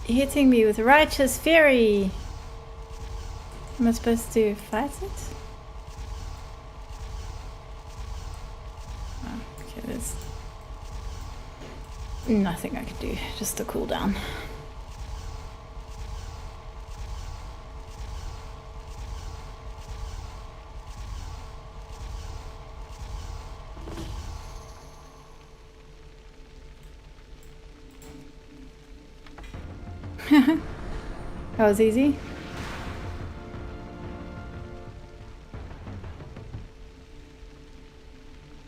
Hitting me with righteous fury. Am I supposed to fight it? Oh, okay, there's nothing I can do, just a cooldown. That was easy.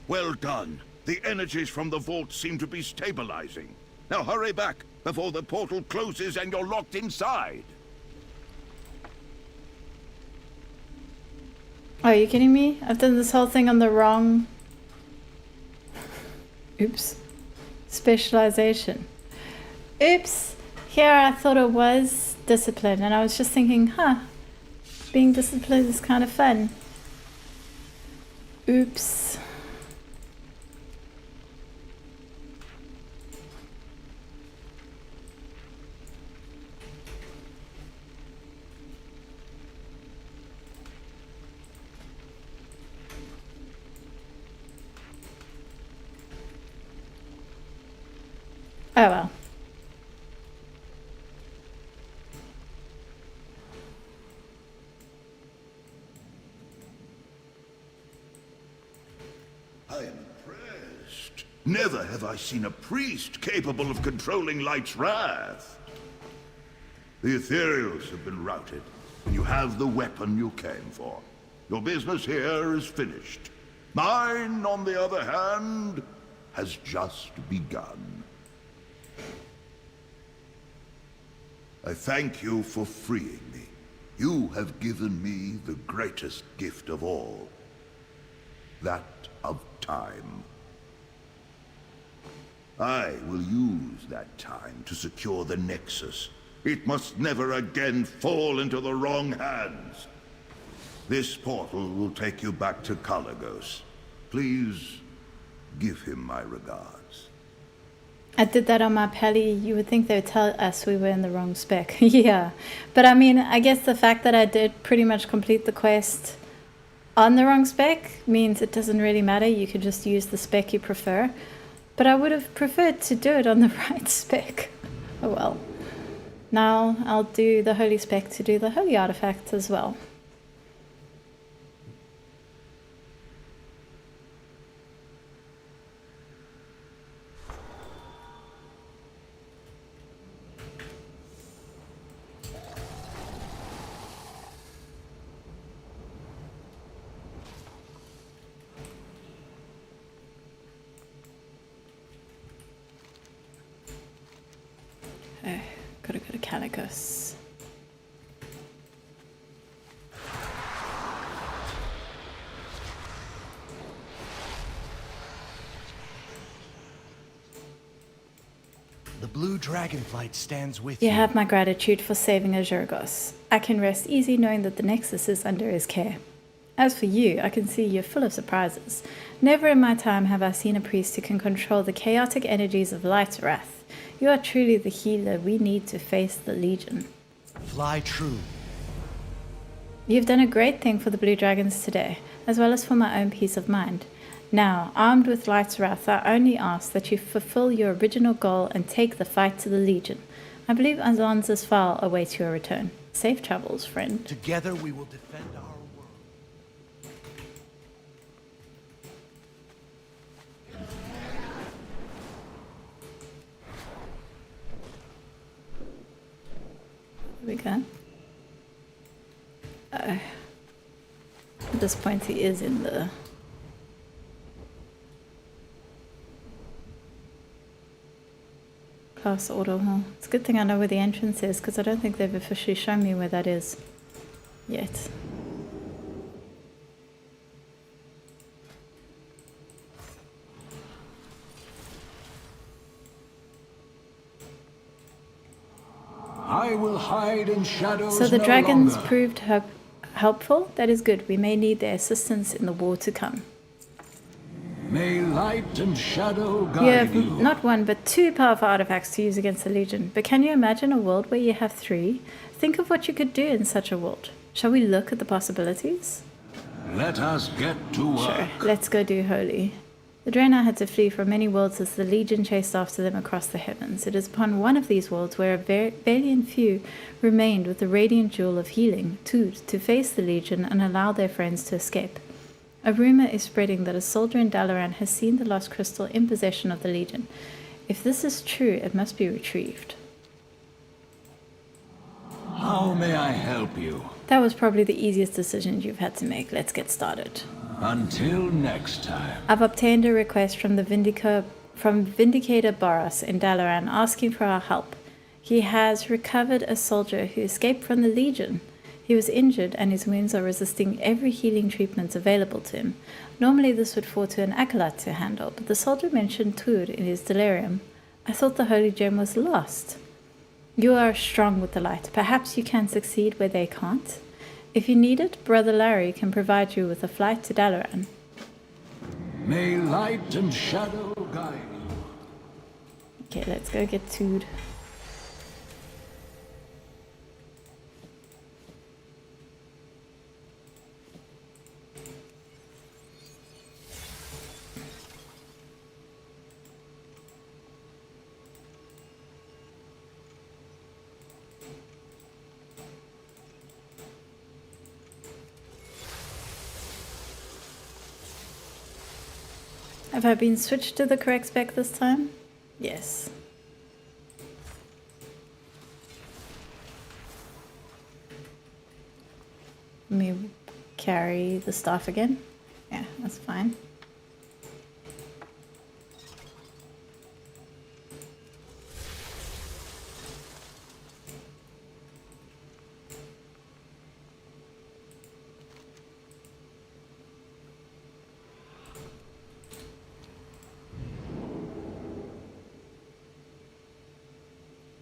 Well done. The energies from the vault seem to be stabilizing. Now hurry back before the portal closes and you're locked inside. Are you kidding me? I've done this whole thing on the wrong... Oops. Specialization. Oops. Here I thought it was discipline, and I was just thinking, huh, being disciplined is kind of fun. Oops. Oh well. I am impressed. Never have I seen a priest capable of controlling Light's wrath. The Ethereals have been routed, and you have the weapon you came for. Your business here is finished. Mine, on the other hand, has just begun. I thank you for freeing me. You have given me the greatest gift of all. That of time. I will use that time to secure the Nexus. It must never again fall into the wrong hands. This portal will take you back to Kalagos. Please give him my regards. I did that on my pally. You would think they would tell us we were in the wrong spec. Yeah. But I mean, I guess the fact that I did pretty much complete the quest on the wrong spec means it doesn't really matter. You can just use the spec you prefer. But I would have preferred to do it on the right spec. Oh well. Now I'll do the holy spec to do the holy artifact as well. Gotta go to Calicos. The blue dragonflight stands with you. You have my gratitude for saving Azurgos. I can rest easy knowing that the Nexus is under his care. As for you, I can see you're full of surprises. Never in my time have I seen a priest who can control the chaotic energies of Light's wrath. You are truly the healer we need to face the Legion. Fly true. You've done a great thing for the Blue Dragons today, as well as for my own peace of mind. Now, armed with Light's wrath, I only ask that you fulfill your original goal and take the fight to the Legion. I believe Alonza's file awaits your return. Safe travels, friend. Together we will defend our world. Here we go. At this point, he is in the class order hall. It's a good thing I know where the entrance is, because I don't think they've officially shown me where that is yet. I will hide in shadows. So the no dragons longer. proved helpful. That is good. We may need their assistance in the war to come. May light and shadow You guide have you. not one but two powerful artifacts to use against the Legion. But can you imagine a world where you have three? Think of what you could do in such a world. Shall we look at the possibilities? Let us get to work. Sure, let's go do holy. The Draenei had to flee from many worlds as the Legion chased after them across the heavens. It is upon one of these worlds where a valiant few remained with the radiant jewel of healing, to face the Legion and allow their friends to escape. A rumor is spreading that a soldier in Dalaran has seen the lost crystal in possession of the Legion. If this is true, it must be retrieved. How may I help you? That was probably the easiest decision you've had to make. Let's get started. Until next time. I've obtained a request from the Vindicator Boros in Dalaran asking for our help. He has recovered a soldier who escaped from the Legion. He was injured and his wounds are resisting every healing treatment available to him. Normally this would fall to an acolyte to handle, but the soldier mentioned Tur in his delirium. I thought the holy gem was lost. You are strong with the light. Perhaps you can succeed where they can't. If you need it, Brother Larry can provide you with a flight to Dalaran. May light and shadow guide you. Okay, let's go get Tood. Have I been switched to the correct spec this time? Yes. Let me carry the staff again. Yeah, that's fine.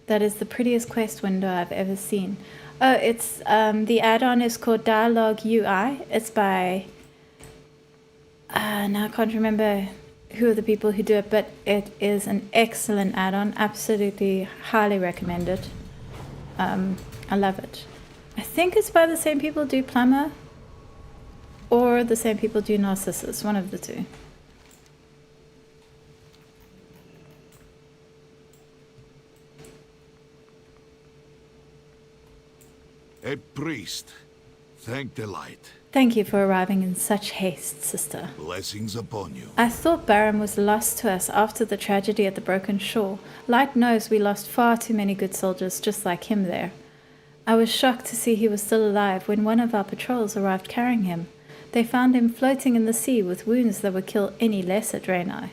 That is the prettiest quest window I've ever seen. Oh, it's the add-on is called Dialogue UI. It's by now I can't remember who are the people who do it, but it is an excellent add-on. Absolutely, highly recommended. I love it. I think it's by the same people do Plumber, or the same people do Narcissus. One of the two. A priest. Thank the light. Thank you for arriving in such haste, sister. Blessings upon you. I thought Baron was lost to us after the tragedy at the Broken Shore. Light knows we lost far too many good soldiers just like him there. I was shocked to see he was still alive when one of our patrols arrived carrying him. They found him floating in the sea with wounds that would kill any lesser Draenei.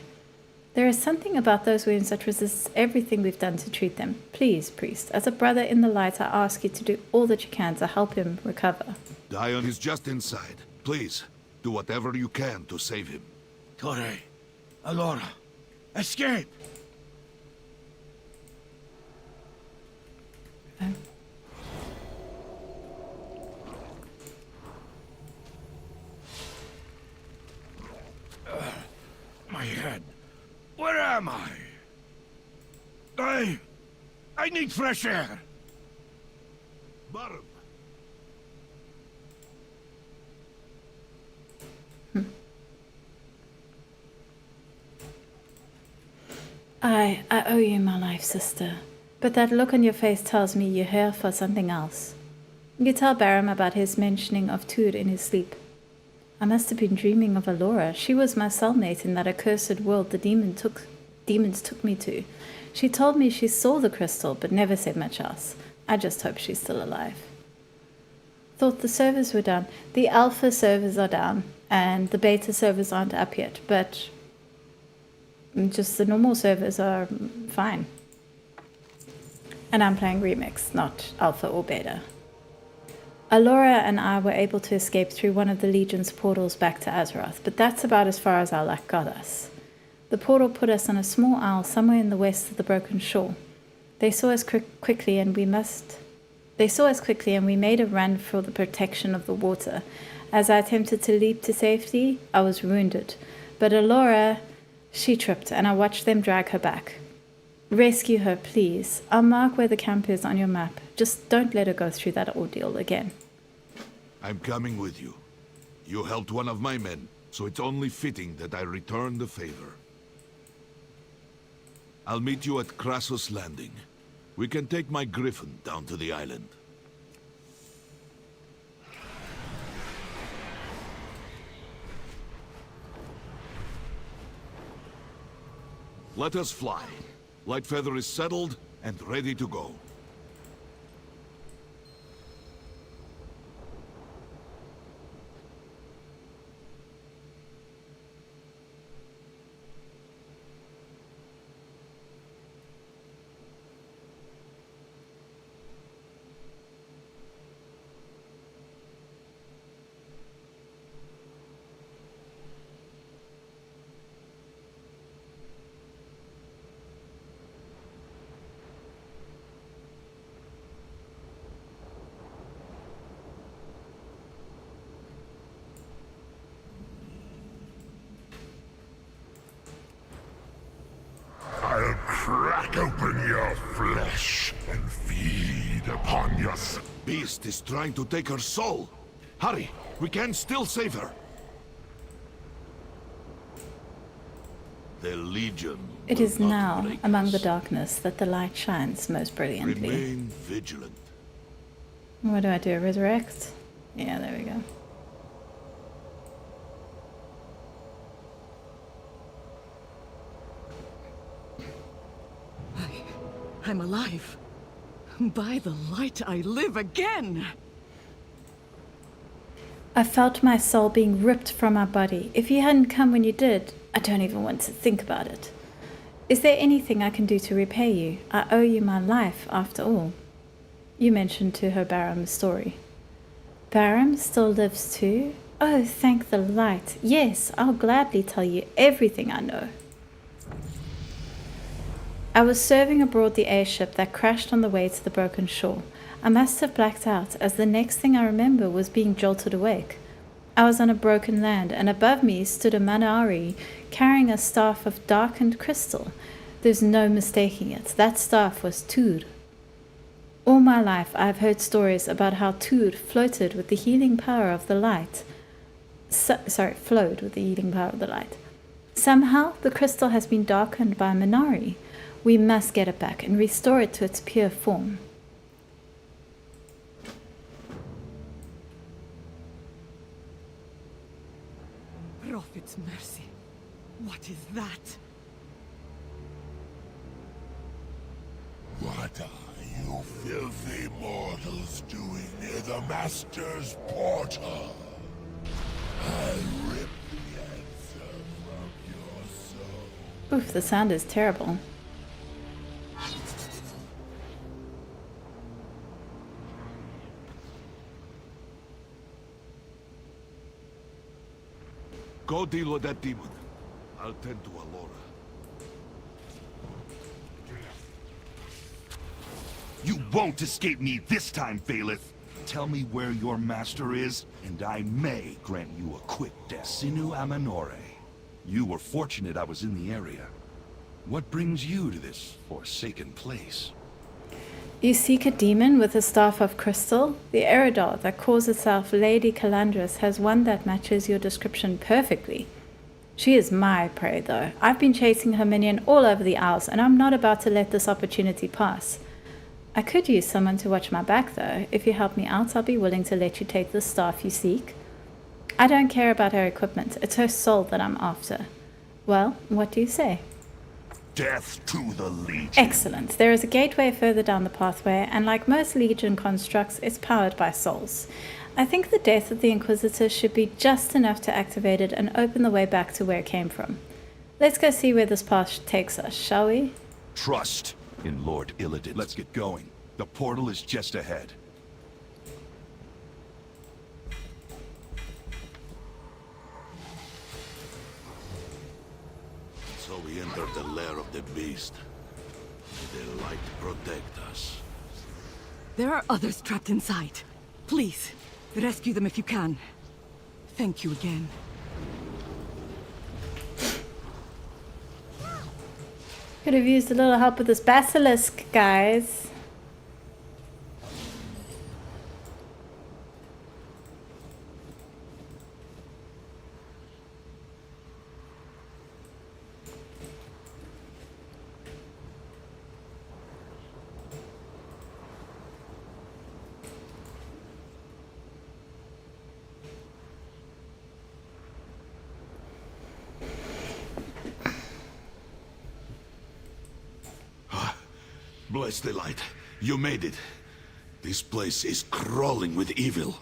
There is something about those wounds that resists everything we've done to treat them. Please, priest, as a brother in the light, I ask you to do all that you can to help him recover. Dion is just inside. Please, do whatever you can to save him. Torre, Alora, escape! My head. Where am I? I need fresh air. Baron. I owe you my life, sister. But that look on your face tells me you're here for something else. You tell Baram about his mentioning of Tur in his sleep. I must have been dreaming of Alora. She was my cellmate in that accursed world the demons took me to. She told me she saw the crystal, but never said much else. I just hope she's still alive. Thought the servers were down. The alpha servers are down, and the beta servers aren't up yet, but just the normal servers are fine. And I'm playing Remix, not alpha or beta. Alora and I were able to escape through one of the Legion's portals back to Azeroth, but that's about as far as our luck got us. The portal put us on a small isle somewhere in the west of the Broken Shore. They saw us quickly and we made a run for the protection of the water. As I attempted to leap to safety, I was wounded. But Alora, she tripped and I watched them drag her back. Rescue her, please. I'll mark where the camp is on your map. Just don't let her go through that ordeal again. I'm coming with you. You helped one of my men, so it's only fitting that I return the favor. I'll meet you at Krasos Landing. We can take my griffin down to the island. Let us fly. Lightfeather is settled and ready to go. I'll crack open your flesh and feed upon your... Beast is trying to take her soul. Hurry, we can still save her. The Legion. It is now, among the darkness, that the light shines most brilliantly. Remain vigilant. What do I do? Resurrect? Yeah, there we go. I'm alive. By the light, I live again. I felt my soul being ripped from my body. If you hadn't come when you did, I don't even want to think about it. Is there anything I can do to repay you? I owe you my life, after all. You mentioned to her Baram's story. Baram still lives too? Oh, thank the light. Yes, I'll gladly tell you everything I know. I was serving aboard the airship that crashed on the way to the broken shore. I must have blacked out, as the next thing I remember was being jolted awake. I was on a broken land, and above me stood a Manari carrying a staff of darkened crystal. There's no mistaking it. That staff was Tur. All my life I have heard stories about how Tur floated with the healing power of the light. Flowed with the healing power of the light. Somehow the crystal has been darkened by Manari. We must get it back and restore it to its pure form. Prophet's mercy. What is that? What are you filthy mortals doing near the Master's portal? I'll rip the answer from your soul. Oof, the sound is terrible. Go deal with that demon. I'll tend to Alora. You won't escape me this time, Valeth. Tell me where your master is, and I may grant you a quick death. Sinu Amanore. You were fortunate I was in the area. What brings you to this forsaken place? You seek a demon with a staff of crystal? The Eridar that calls itself Lady Calandris has one that matches your description perfectly. She is my prey, though. I've been chasing her minion all over the Isles, and I'm not about to let this opportunity pass. I could use someone to watch my back, though. If you help me out, I'll be willing to let you take the staff you seek. I don't care about her equipment. It's her soul that I'm after. Well, what do you say? Death to the Legion. Excellent. There is a gateway further down the pathway, and like most Legion constructs, it's powered by souls. I think the death of the Inquisitor should be just enough to activate it and open the way back to where it came from. Let's go see where this path takes us, shall we? Trust in Lord Illidan. Let's get going. The portal is just ahead. So we entered the lair of the beast. May the light protect us. There are others trapped inside. Please, rescue them if you can. Thank you again. Could have used a little help with this basilisk, guys. Bless the light. You made it. This place is crawling with evil.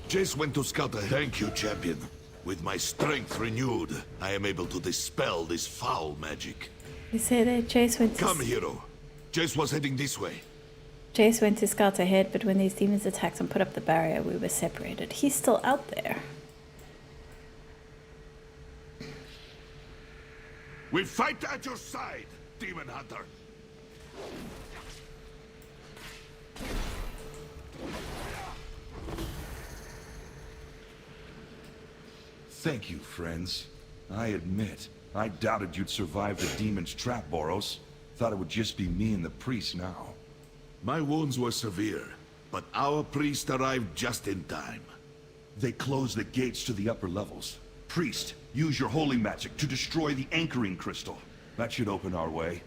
Jace went to scout ahead. Thank you, champion. With my strength renewed, I am able to dispel this foul magic. You say that Jace went to... Come, hero. Jace was heading this way. Jace went to scout ahead, but when these demons attacked and put up the barrier, we were separated. He's still out there. We fight at your side, Demon Hunter. Thank you, friends. I admit, I doubted you'd survive the demon's trap, Boros. Thought it would just be me and the priest now. My wounds were severe, but our priest arrived just in time. They closed the gates to the upper levels. Priest, use your holy magic to destroy the anchoring crystal. That should open our way.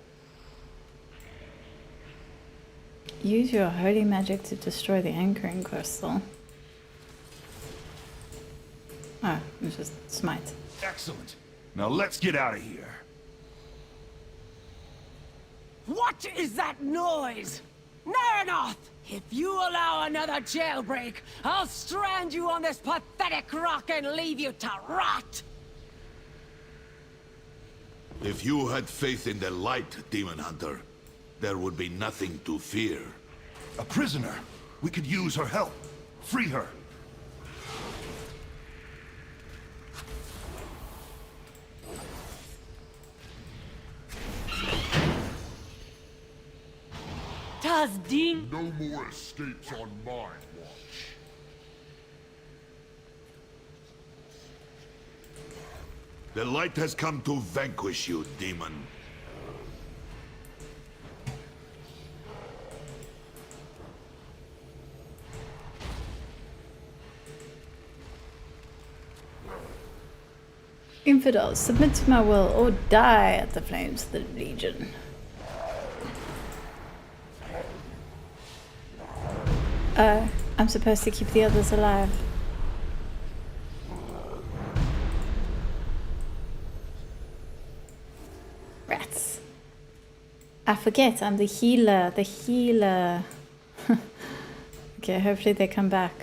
Use your holy magic to destroy the anchoring crystal. Oh, it's just smite. Excellent. Now let's get out of here. What is that noise? Naranoth! If you allow another jailbreak, I'll strand you on this pathetic rock and leave you to rot! If you had faith in the light, Demon Hunter, there would be nothing to fear. A prisoner. We could use her help. Free her. Tasdim! No more escapes on my watch. The light has come to vanquish you, demon. Infidels, submit to my will or die at the flames of the Legion. I'm supposed to keep the others alive. Rats. I forget, I'm the healer. The healer. Okay, hopefully they come back.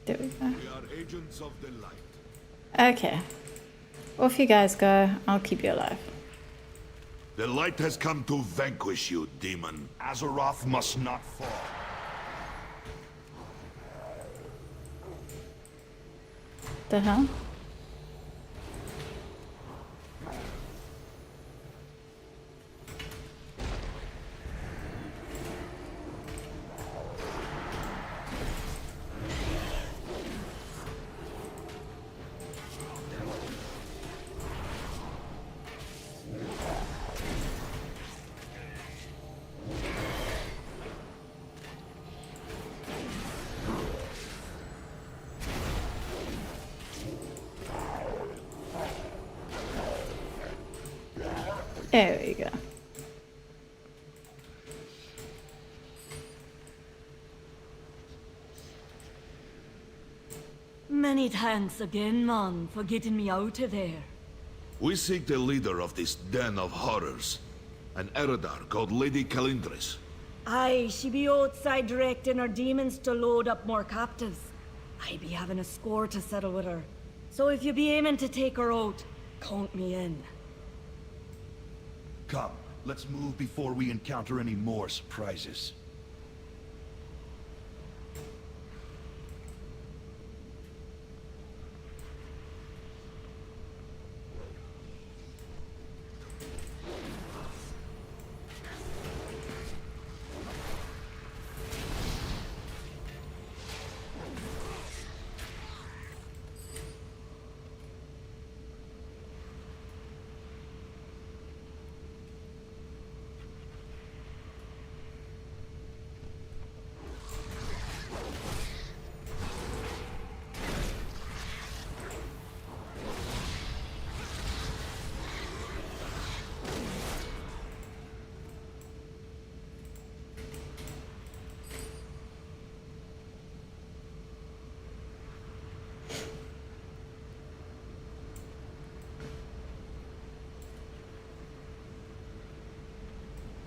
There we go. We are agents of the light. Okay. Off you guys go. I'll keep you alive. The light has come to vanquish you, demon. Azeroth must not fall. The hell? There we go. Many thanks again, man, for getting me out of there. We seek the leader of this den of horrors. An Eredar called Lady Calindris. Aye, she be outside directing her demons to load up more captives. I be having a score to settle with her. So if you be aiming to take her out, count me in. Come, let's move before we encounter any more surprises.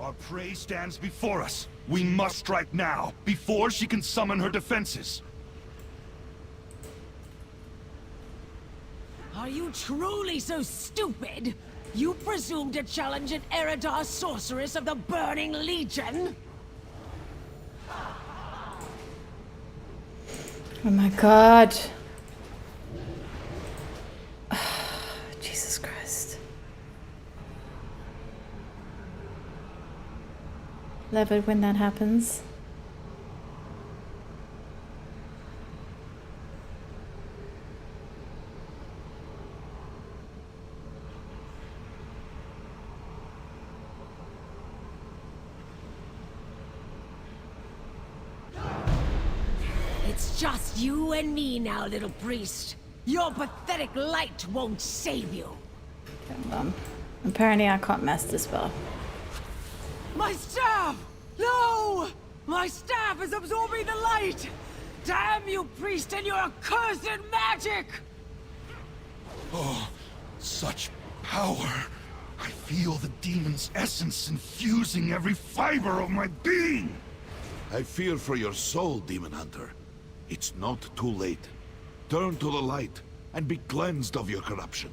Our prey stands before us. We must strike now, before she can summon her defenses. Are you truly so stupid? You presume to challenge an Eredar sorceress of the Burning Legion? Oh my god. Jesus Christ. Love it when that happens. It's just you and me now, little priest. Your pathetic light won't save you. Apparently I can't master spell. My staff! No! My staff is absorbing the light! Damn you, priest, and your accursed magic! Oh, such power. I feel the demon's essence infusing every fiber of my being. I fear for your soul, Demon Hunter. It's not too late. Turn to the light and be cleansed of your corruption.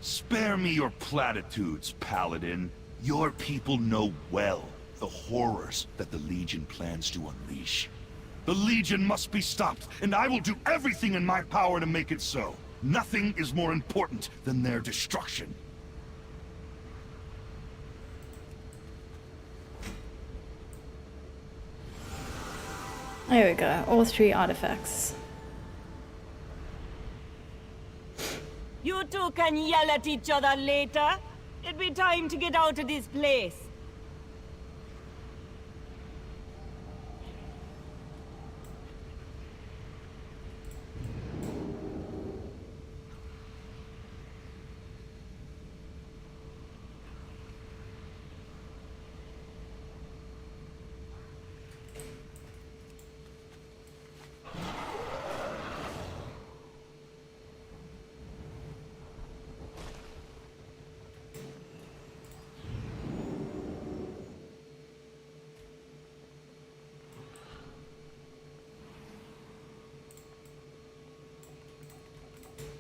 Spare me your platitudes, Paladin. Your people know well the horrors that the Legion plans to unleash. The Legion must be stopped, and I will do everything in my power to make it so. Nothing is more important than their destruction. There we go, all 3 artifacts. You two can yell at each other later. It'd be time to get out of this place.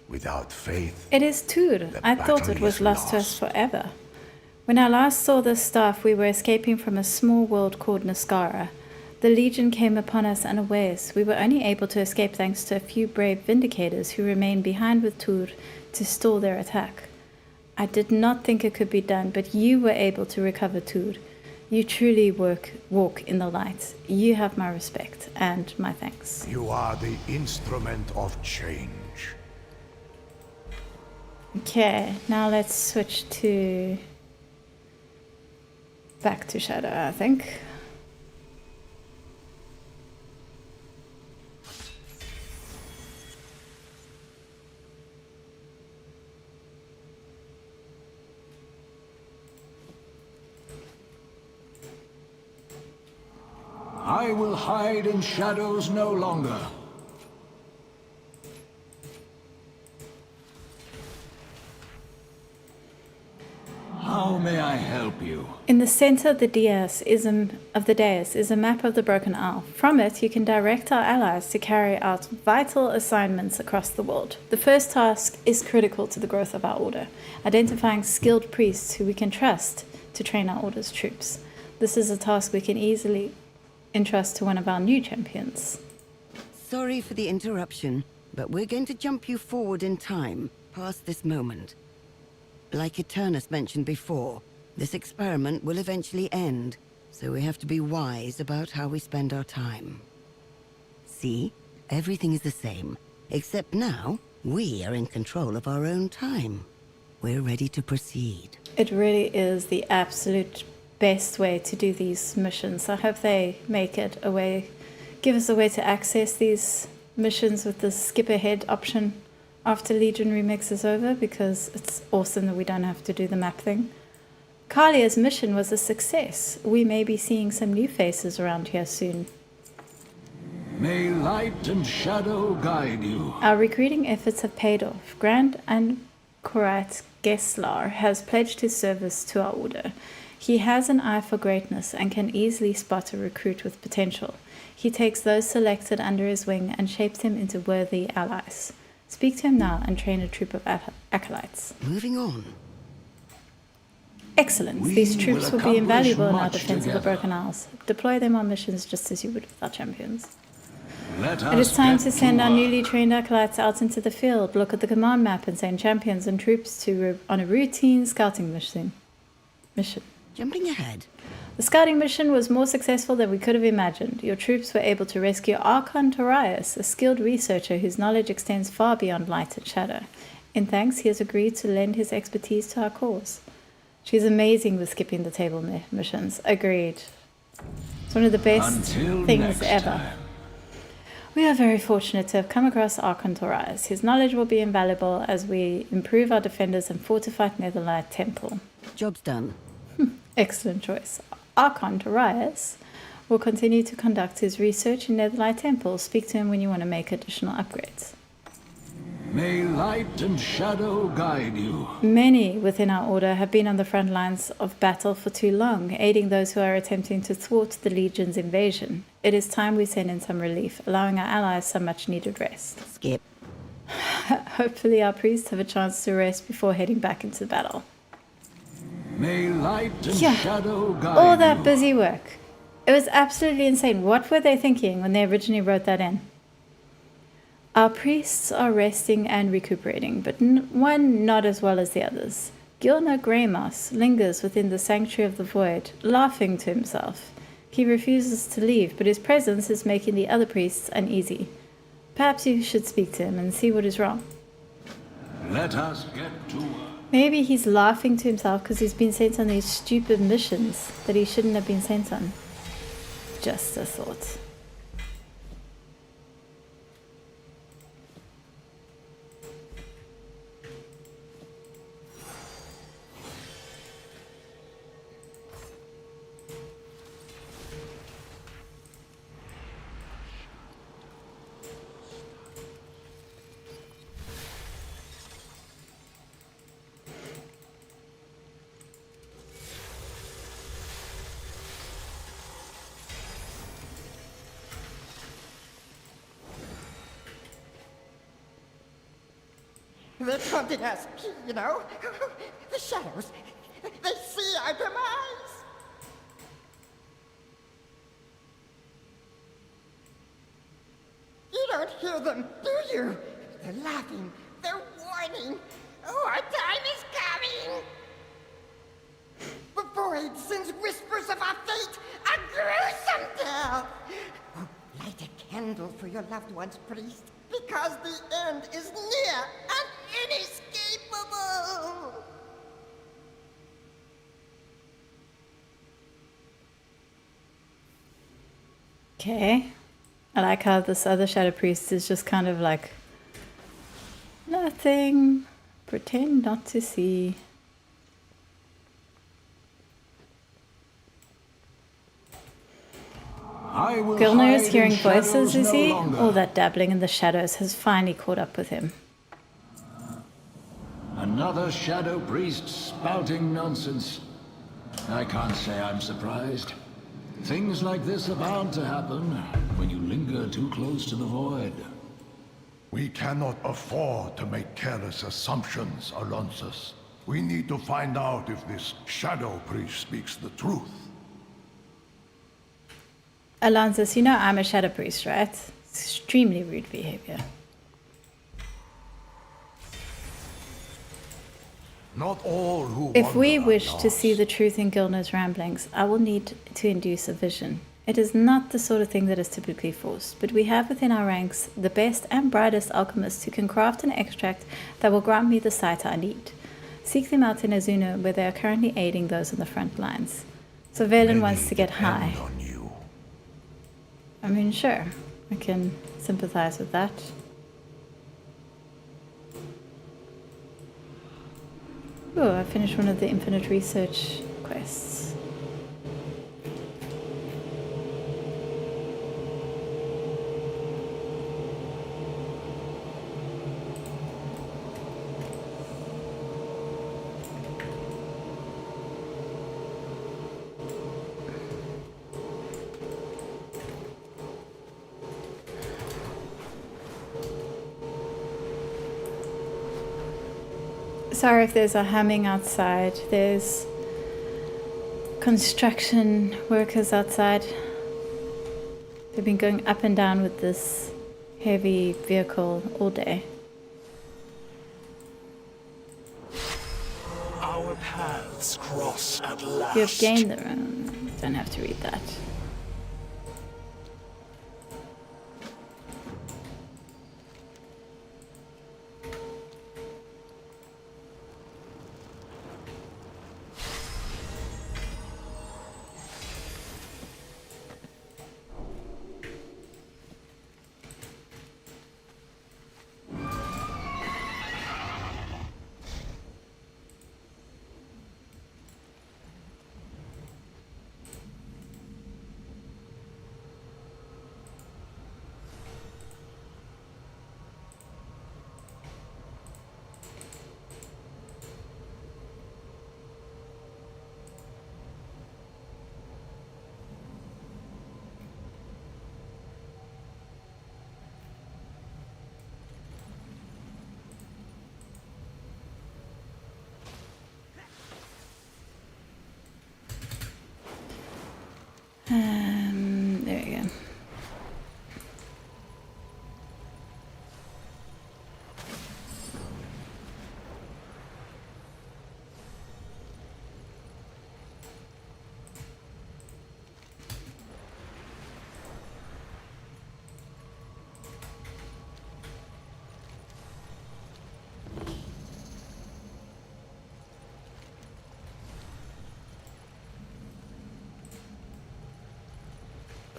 Without faith, It is Tur. I thought it battle was is lost to us lost. forever. When I last saw this staff, we were escaping from a small world called Niskara. The Legion came upon us unawares. We were only able to escape thanks to a few brave Vindicators who remained behind with Tur to stall their attack. I did not think it could be done, but you were able to recover Tur. You truly walk in the light. You have my respect and my thanks. You are the instrument of change. Okay, now let's switch to... back to Shadow, I think. I will hide in shadows no longer. How may I help you? In the center of the dais is a map of the Broken Isle. From it, you can direct our allies to carry out vital assignments across the world. The first task is critical to the growth of our order, identifying skilled priests who we can trust to train our order's troops. This is a task we can easily entrust to one of our new champions. Sorry for the interruption, but we're going to jump you forward in time, past this moment. Like Eternus mentioned before, this experiment will eventually end, so we have to be wise about how we spend our time. See? Everything is the same, except now, we are in control of our own time. We're ready to proceed. It really is the absolute best way to do these missions. I hope they make it a way, give us a way to access these missions with the skip ahead option after Legion Remix is over, because it's awesome that we don't have to do the map thing. Kalia's mission was a success. We may be seeing some new faces around here soon. May light and shadow guide you. Our recruiting efforts have paid off. Grand Anchorat Geslar has pledged his service to our order. He has an eye for greatness and can easily spot a recruit with potential. He takes those selected under his wing and shapes them into worthy allies. Speak to him now and train a troop of acolytes. Moving on. Excellent. These troops will be invaluable in our defense of the Broken Isles. Deploy them on missions just as you would with our champions. It is time to send our newly trained acolytes out into the field, look at the command map and send champions and troops on a routine scouting mission. Jumping ahead. The scouting mission was more successful than we could have imagined. Your troops were able to rescue Archon Torias, a skilled researcher whose knowledge extends far beyond light and shadow. In thanks, he has agreed to lend his expertise to our cause. She's amazing with skipping the table missions. Agreed. It's one of the best things ever. We are very fortunate to have come across Archon Torias. His knowledge will be invaluable as we improve our defenders and fortify Netherlight Temple. Job's done. Excellent choice. Archon Torias will continue to conduct his research in Netherlight Temple. Speak to him when you want to make additional upgrades. May light and shadow guide you. Many within our order have been on the front lines of battle for too long, aiding those who are attempting to thwart the Legion's invasion. It is time we send in some relief, allowing our allies some much-needed rest. Skip. Hopefully our priests have a chance to rest before heading back into battle. May light and shadow guide all that you. busy work. It was absolutely insane. What were they thinking when they originally wrote that in? Our priests are resting and recuperating, but one not as well as the others. Gilner Greymoss lingers within the sanctuary of the void, laughing to himself. He refuses to leave, but his presence is making the other priests uneasy. Perhaps you should speak to him and see what is wrong. Let us get to work. Maybe he's laughing to himself because he's been sent on these stupid missions that he shouldn't have been sent on. Just a thought. They're taunting us, you know? The shadows. They see our demise. You don't hear them, do you? They're laughing. They're warning. Oh, our time is coming. The void sends whispers of our fate, a gruesome death. Oh, light a candle for your loved ones, priest, because the end is near and inescapable. Okay. I like how this other shadow priest is just kind of like, nothing. Pretend not to see. Gilner is hearing voices, is he? All that dabbling in the shadows has finally caught up with him. Another shadow priest spouting nonsense. I can't say I'm surprised. Things like this are bound to happen when you linger too close to the void. We cannot afford to make careless assumptions, Alonsus. We need to find out if this shadow priest speaks the truth. Alonsus, you know I'm a shadow priest, right? Extremely rude behavior. Not all who If we wander wish are to see the truth in Gilner's ramblings, I will need to induce a vision. It is not the sort of thing that is typically forced, but we have within our ranks the best and brightest alchemists who can craft an extract that will grant me the sight I need. Seek them out in Azuna, where they are currently aiding those on the front lines. So Valen wants to get high. I mean, sure, I can sympathize with that. Oh, I finished one of the infinite research quests. Sorry if there's a humming outside. There's construction workers outside. They've been going up and down with this heavy vehicle all day. Our paths cross at last. You have gained the room. Don't have to read that.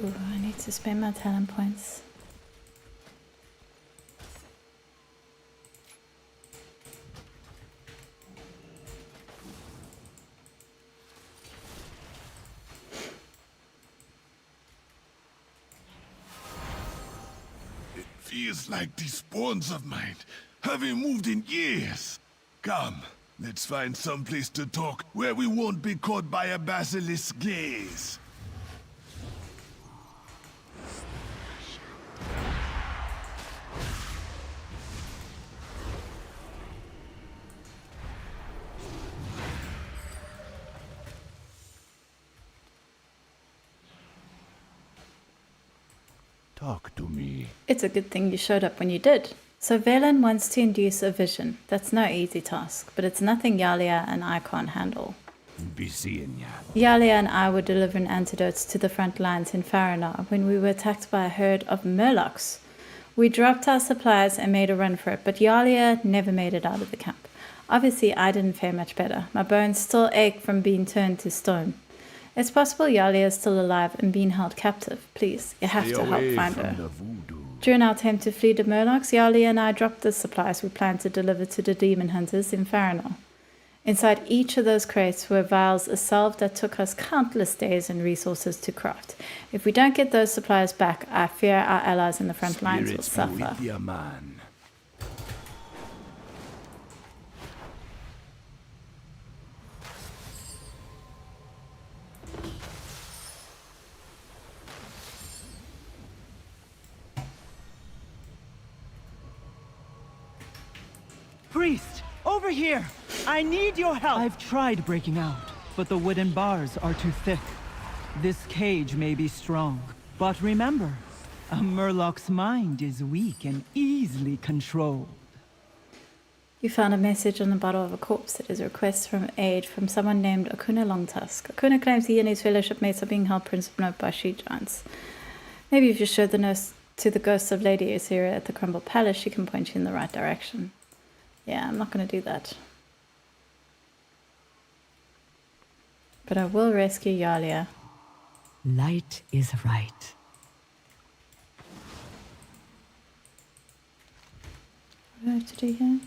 Ooh, I need to spend my talent points. Feels like these spawns of mine haven't moved in years. Come, let's find some place to talk where we won't be caught by a basilisk's gaze. Talk to me. It's a good thing you showed up when you did. So Velen wants to induce a vision. That's no easy task, but it's nothing Yalia and I can't handle. Be seeing ya. Yalia and I were delivering antidotes to the front lines in Faranar when we were attacked by a herd of murlocs. We dropped our supplies and made a run for it, but Yalia never made it out of the camp. Obviously, I didn't fare much better. My bones still ache from being turned to stone. It's possible Yalia is still alive and being held captive. Please, you have to help find her. During our attempt to flee the Murlocs, Yalia and I dropped the supplies we planned to deliver to the demon hunters in Faranar. Inside each of those crates were vials of salve that took us countless days and resources to craft. If we don't get those supplies back, I fear our allies in the front lines will suffer. Priest, over here! I need your help! I've tried breaking out, but the wooden bars are too thick. This cage may be strong, but remember, a Murloc's mind is weak and easily controlled. You found a message on the bottom of a corpse. It is a request from aid from someone named Akuna Longtusk. Akuna claims he and his fellowship mates are being held prisoner by she-giants. Maybe if you show the nurse to the ghost of Lady Isira at the Crumble Palace, she can point you in the right direction. Yeah, I'm not going to do that. But I will rescue Yalia. Light is right. What do I have to do here?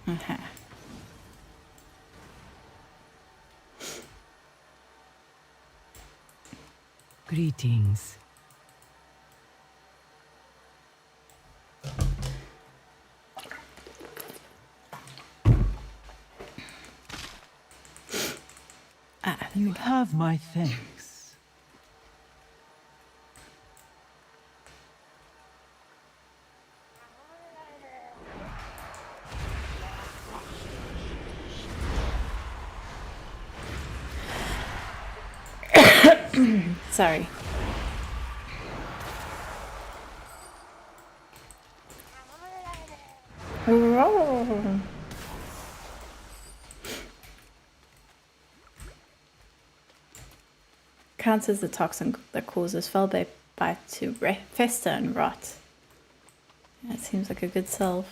Okay. Greetings. You have my thanks. Sorry. Counts as the toxin that causes Felbite to fester and rot. Yeah, it seems like a good salve.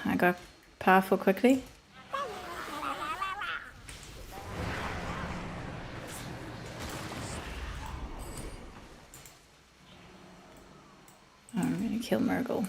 I got powerful quickly. I'm gonna kill Murgle.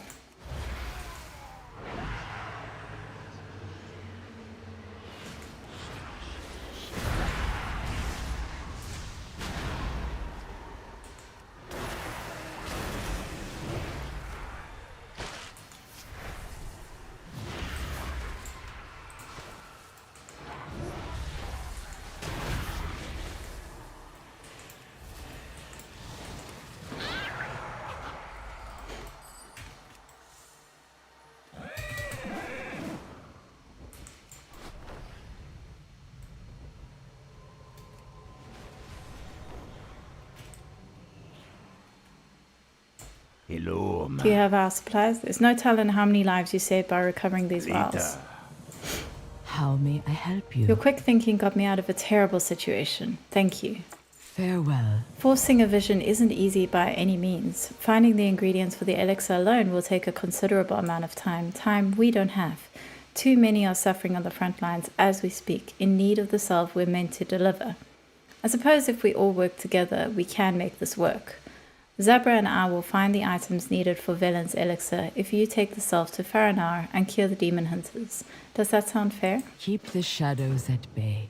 Do you have our supplies? There's no telling how many lives you saved by recovering these vials. How may I help you? Your quick thinking got me out of a terrible situation. Thank you. Farewell. Forcing a vision isn't easy by any means. Finding the ingredients for the elixir alone will take a considerable amount of time we don't have. Too many are suffering on the front lines as we speak, in need of the salve we're meant to deliver. I suppose if we all work together, we can make this work. Zabra and I will find the items needed for Velen's elixir if you take the salve to Faranar and cure the demon hunters. Does that sound fair? Keep the shadows at bay.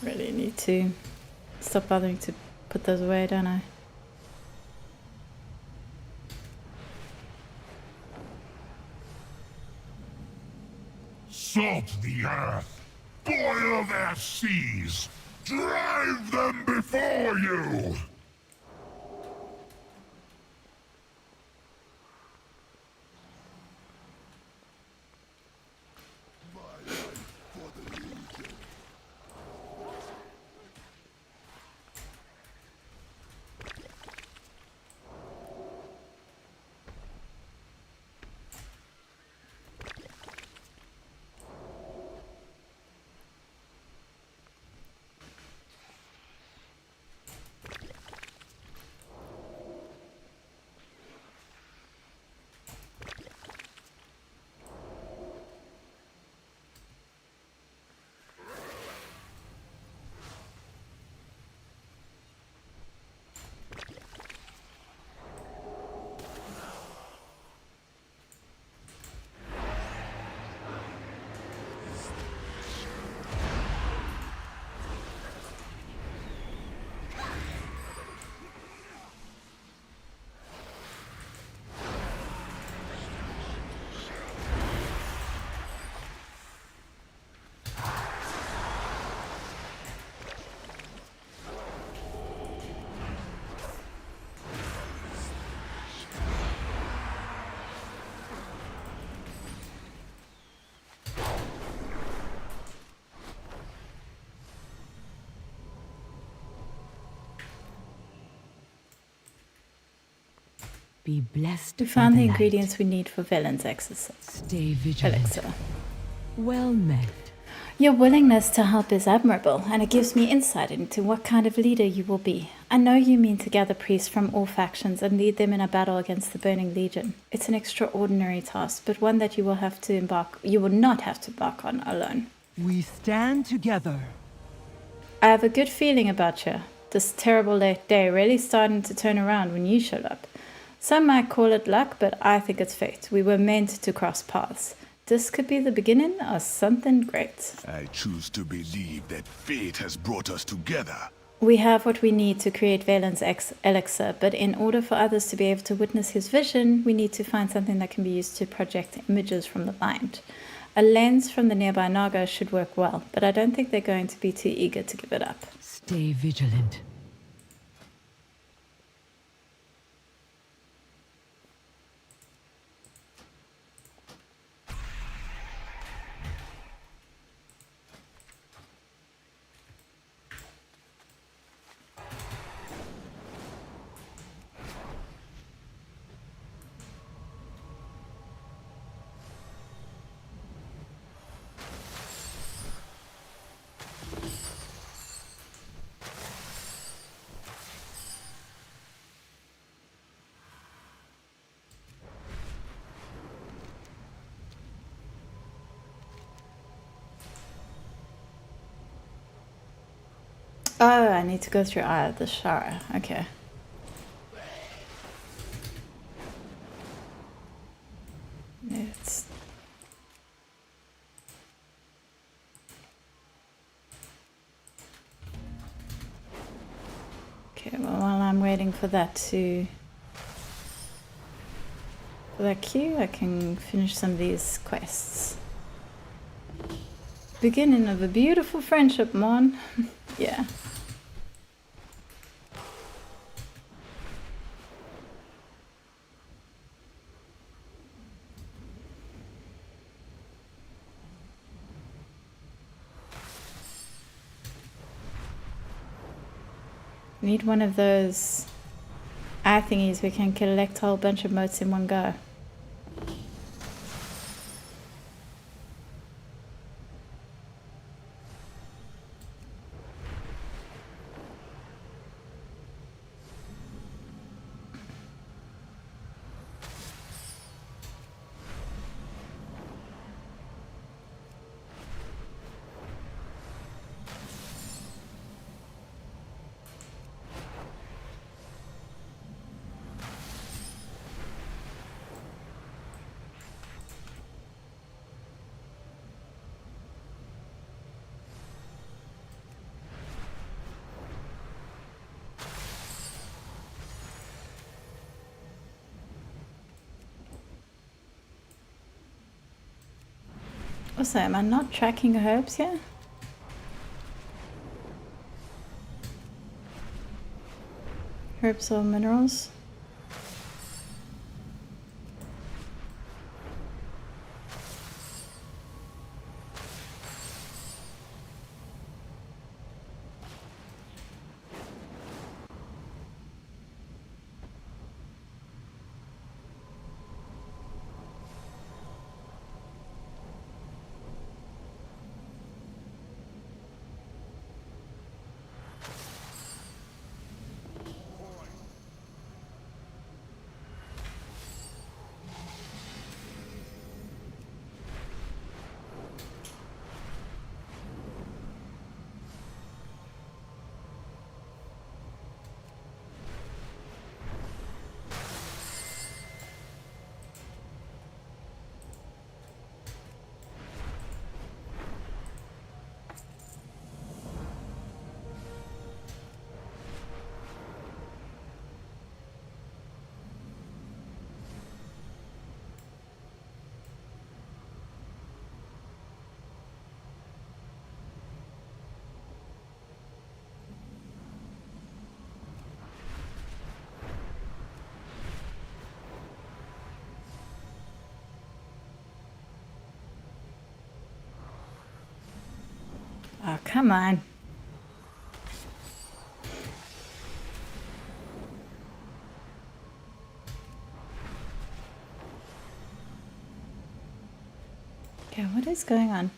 Really need to stop bothering to put those away, don't I? Salt the earth, boil their seas, drive them before you! Be blessed. We found the ingredients we need for Velen's exorcism. Stay vigilant. Elixir. Well met. Your willingness to help is admirable, and it gives me insight into what kind of leader you will be. I know you mean to gather priests from all factions and lead them in a battle against the Burning Legion. It's an extraordinary task, but one that you will not have to embark on alone. We stand together. I have a good feeling about you. This terrible late day really starting to turn around when you showed up. Some might call it luck, but I think it's fate. We were meant to cross paths. This could be the beginning of something great. I choose to believe that fate has brought us together. We have what we need to create Velen's elixir, but in order for others to be able to witness his vision, we need to find something that can be used to project images from the mind. A lens from the nearby Naga should work well, but I don't think they're going to be too eager to give it up. Stay vigilant. Oh, I need to go through Eye of the Shara. Okay. It's... Okay, well, while I'm waiting for that to... For that queue, I can finish some of these quests. Beginning of a beautiful friendship, Mon. Yeah. Need one of those eye thingies we can collect a whole bunch of motes in one go. Also, am I not tracking herbs here? Herbs or minerals? Oh, come on. Okay, what is going on?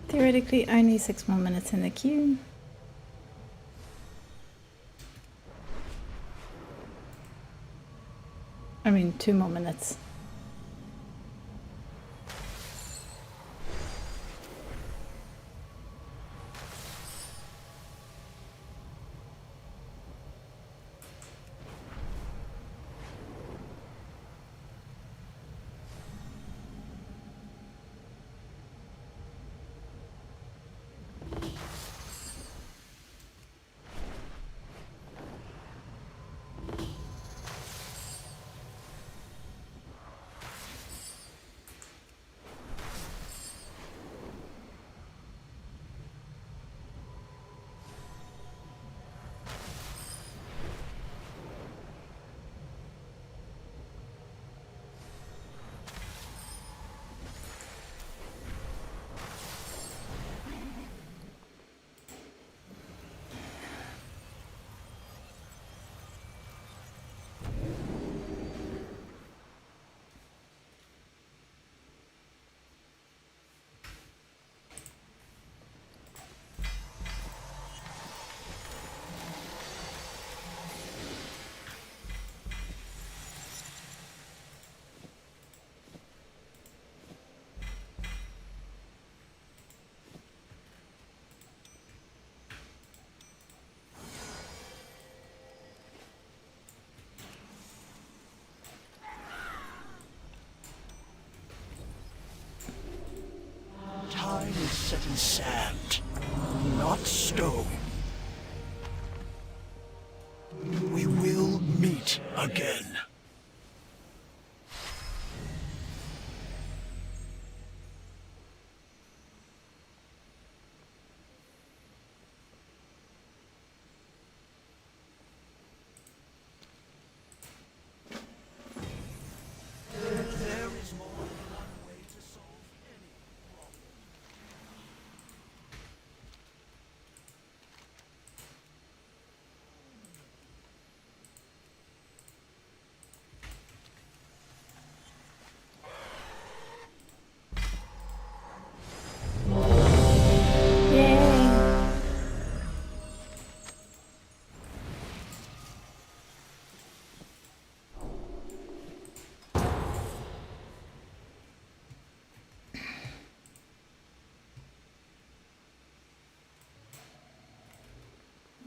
Theoretically, only 6 more minutes in the queue. I mean, 2 more minutes. in sand, not stone. We will meet again.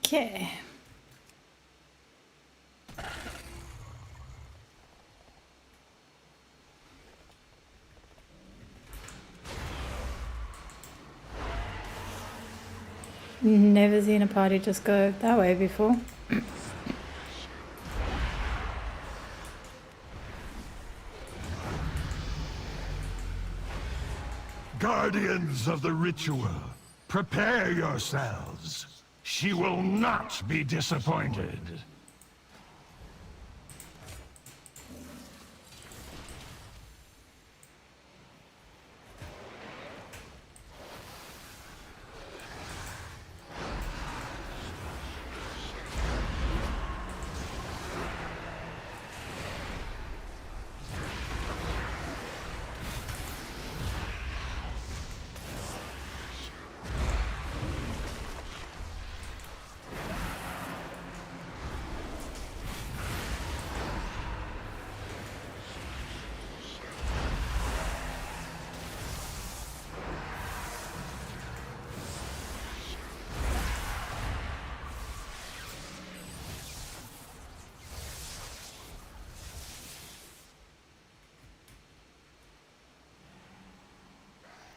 Okay. Never seen a party just go that way before. Guardians of the ritual, prepare yourselves. She will not be disappointed.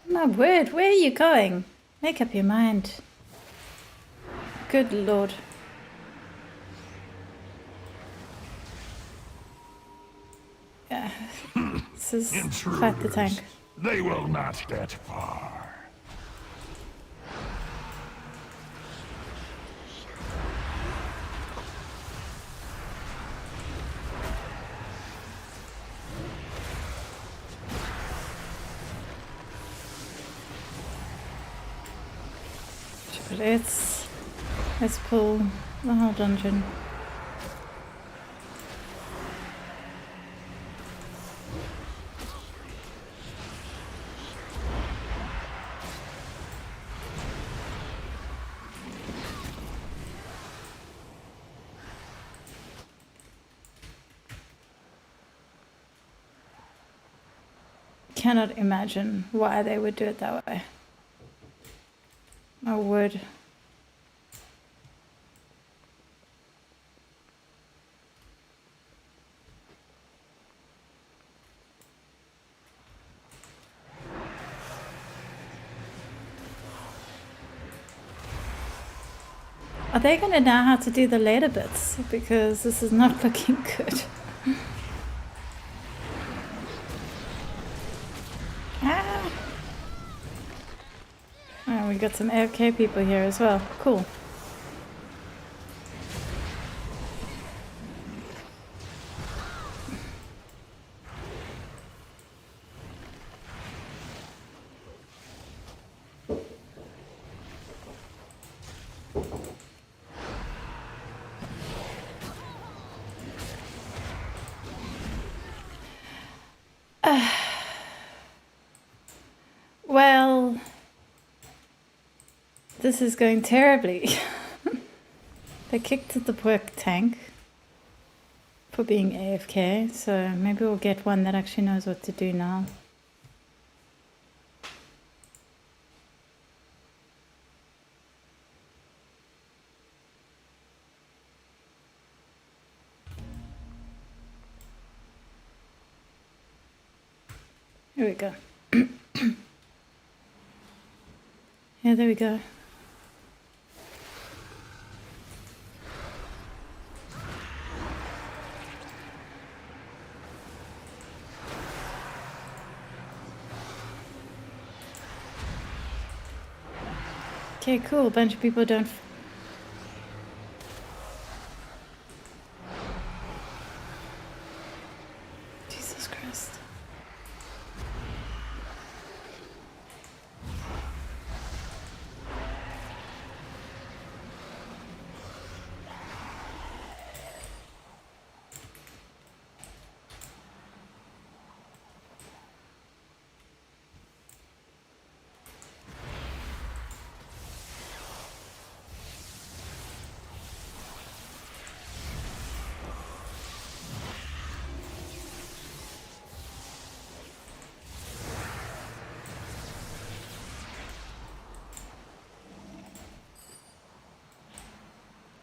My word, where are you going? Make up your mind. Good lord. Yeah, this is quite the tank. They will not get far. But let's pull the whole dungeon. Cannot imagine why they would do it that way. I would. Are they going to know how to do the later bits? Because this is not looking good. Ah. Oh, we got some AFK people here as well. Cool. Well, this is going terribly. They kicked the pork tank for being AFK, so maybe we'll get one that actually knows what to do now. Here we go. Yeah, there we go. Okay, cool. A bunch of people don't... Jesus Christ.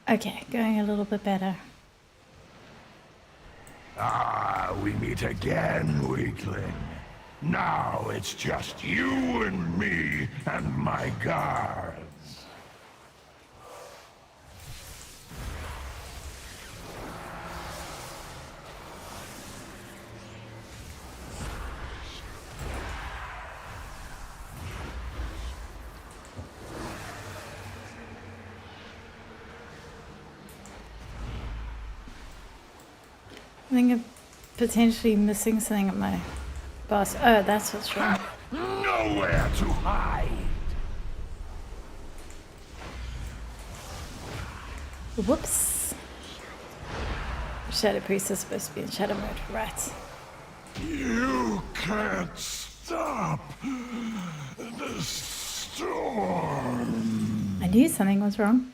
Okay, going a little bit better. Ah, we meet again, weakling. Now it's just you and me and my guards. I think I'm potentially missing something at my boss. Oh, that's what's wrong. Nowhere to hide. Whoops. Shadow Priest is supposed to be in shadow mode, right? You can't stop the storm. I knew something was wrong.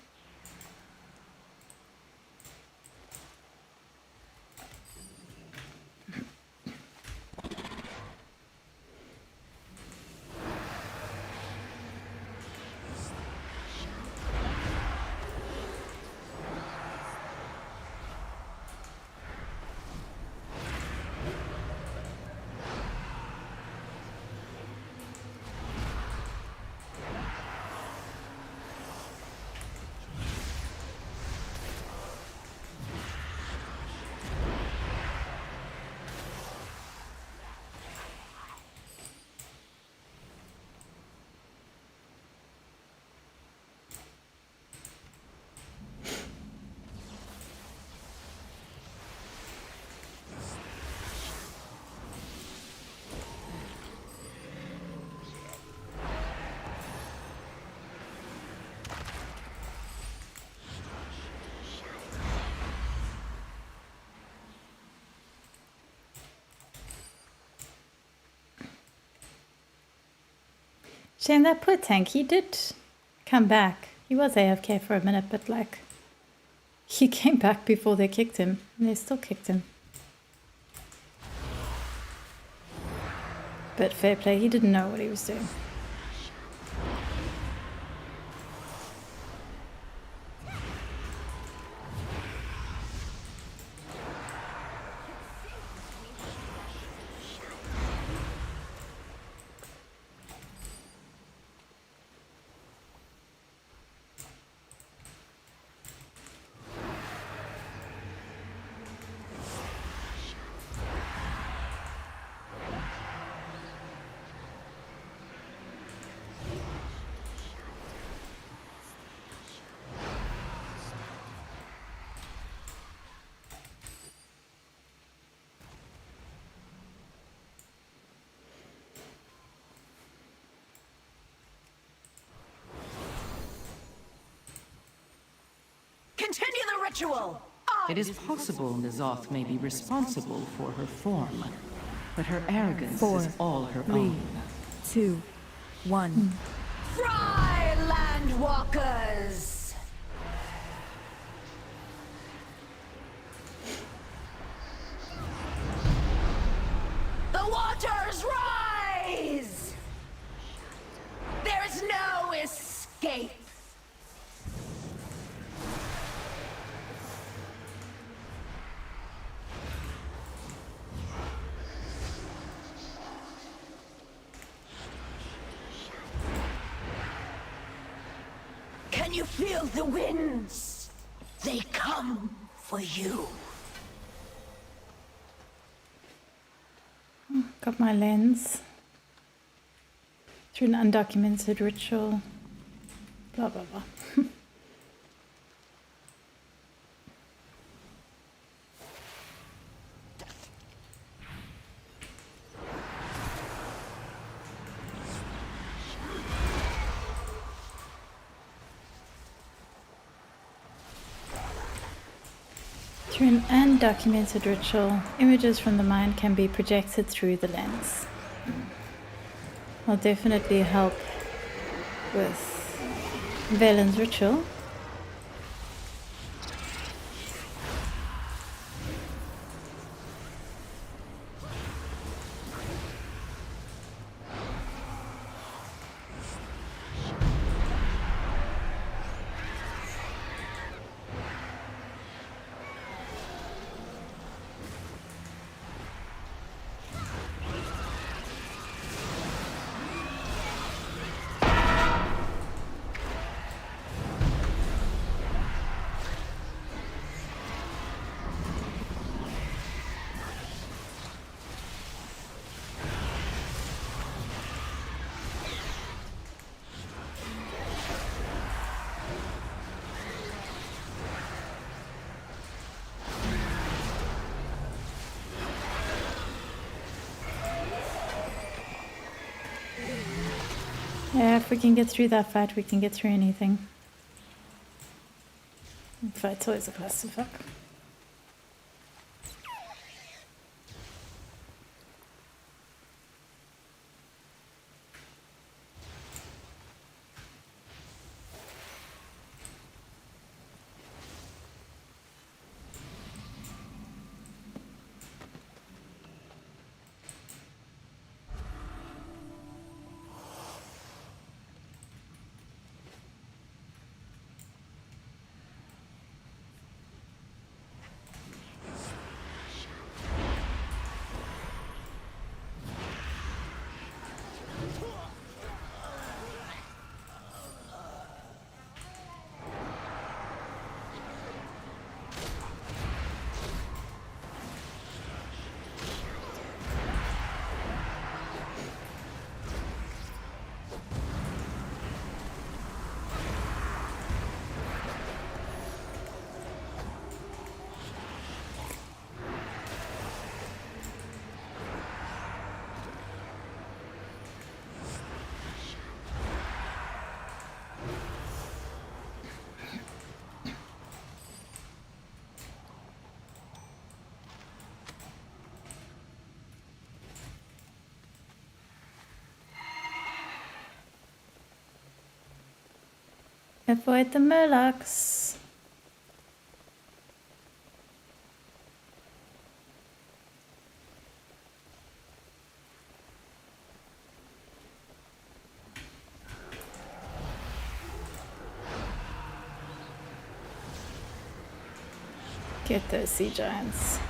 Shame that poor tank, he did come back. He was AFK for a minute, but like, he came back before they kicked him, and they still kicked him. But fair play, he didn't know what he was doing. Continue the ritual! It is possible N'Zoth may be responsible for her form, but her arrogance is all her own. 2, 1. Fry, landwalkers! The waters rise! There is no escape! Can you feel the winds? They come for you. Got my lens. Through an undocumented ritual. Blah, blah, blah. Through an undocumented ritual, images from the mind can be projected through the lens. Will definitely help with Valen's ritual. Yeah, if we can get through that fight, we can get through anything. Fight's always a clusterfuck. Avoid the Murlocs. Get those sea giants.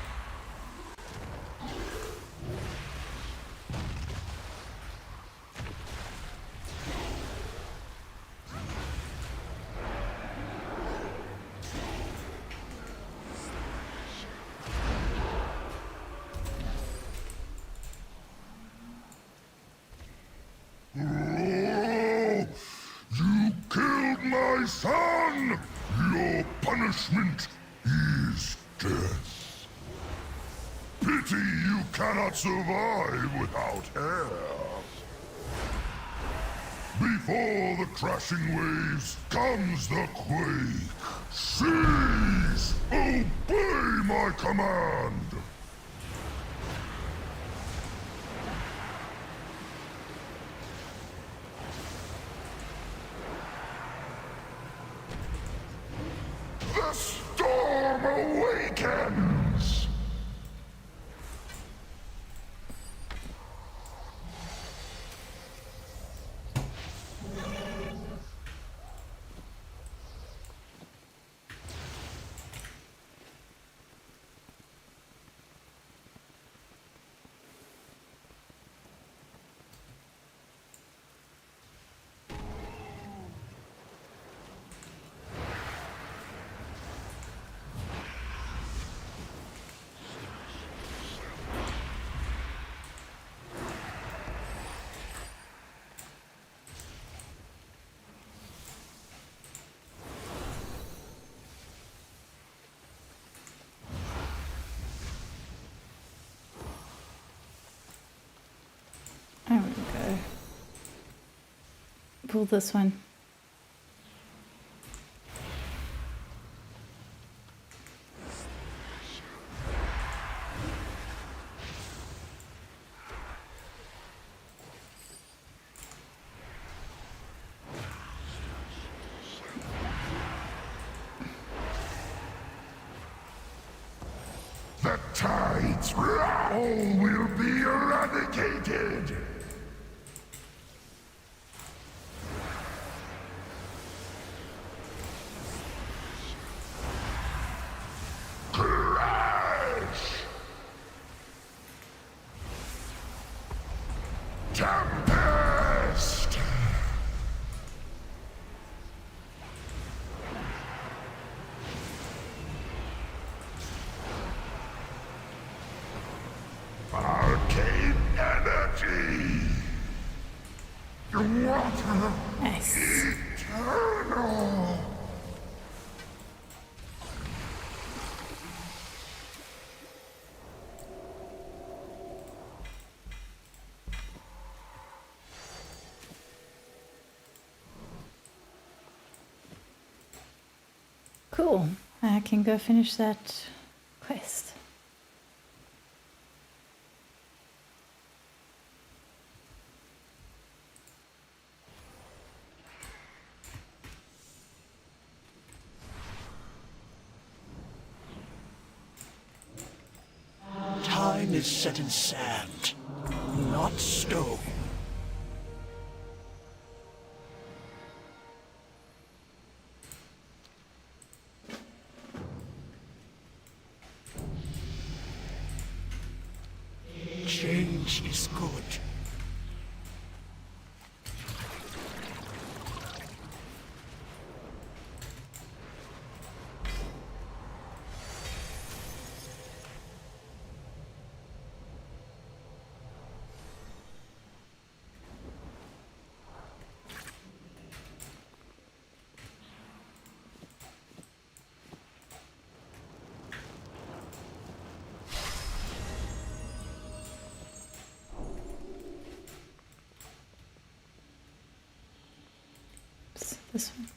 You killed my son! Your punishment is death. Pity you cannot survive without air. Before the crashing waves comes the quake. Seize! Obey my command! The storm awakens! pull this one. The tides all will be eradicated! Crash! Tempest! Arcane energy! Water! Nice. Eternal! Cool. I can go finish that quest. Time is set in sand, not stone. Change is good. This one.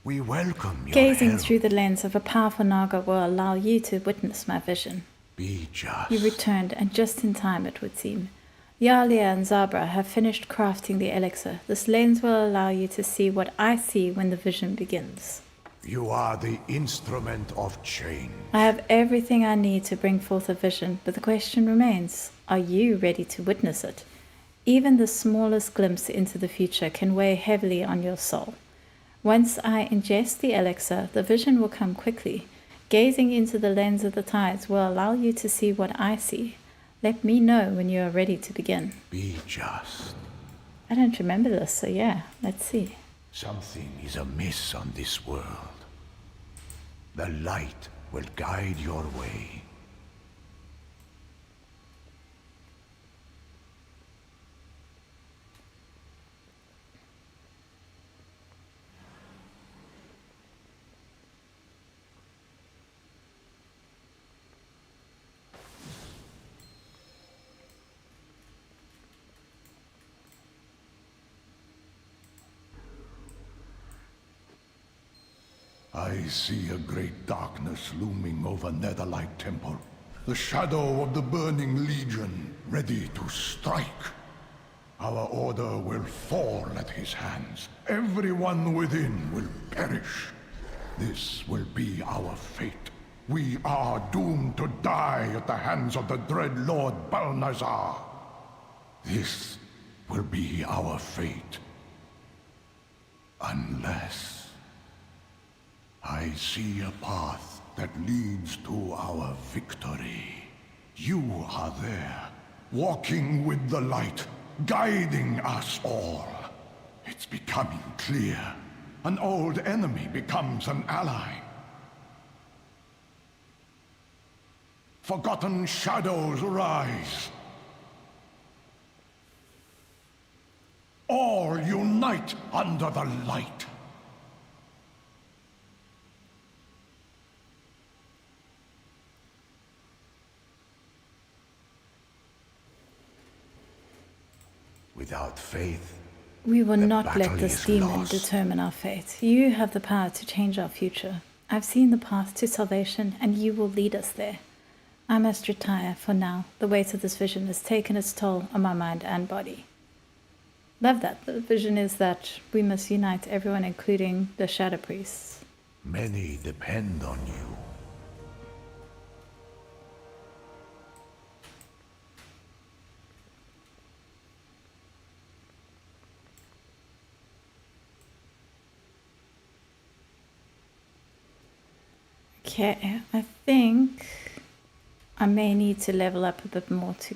We welcome your Gazing help. through the lens of a powerful Naga will allow you to witness my vision. Be just. You returned, and just in time it would seem. Yalia and Zabra have finished crafting the elixir. This lens will allow you to see what I see when the vision begins. You are the instrument of change. I have everything I need to bring forth a vision, but the question remains, are you ready to witness it? Even the smallest glimpse into the future can weigh heavily on your soul. Once I ingest the elixir, the vision will come quickly. Gazing into the lens of the tides will allow you to see what I see. Let me know when you are ready to begin. Be just. I don't remember this, so yeah, let's see. Something is amiss on this world. The light will guide your way. I see a great darkness looming over Netherlight Temple. The shadow of the Burning Legion, ready to strike. Our order will fall at his hands. Everyone within will perish. This will be our fate. We are doomed to die at the hands of the dread Lord Balnazar. This will be our fate. Unless... I see a path that leads to our victory. You are there, walking with the light, guiding us all. It's becoming clear. An old enemy becomes an ally. Forgotten shadows rise. night under the light. Without faith, We will the not let battle this is demon lost. determine our fate. You have the power to change our future. I've seen the path to salvation, and you will lead us there. I must retire for now. The weight of this vision has taken its toll on my mind and body. Love that. The vision is that we must unite everyone, including the Shadow Priests. Many depend on you. Okay, I think I may need to level up a bit more to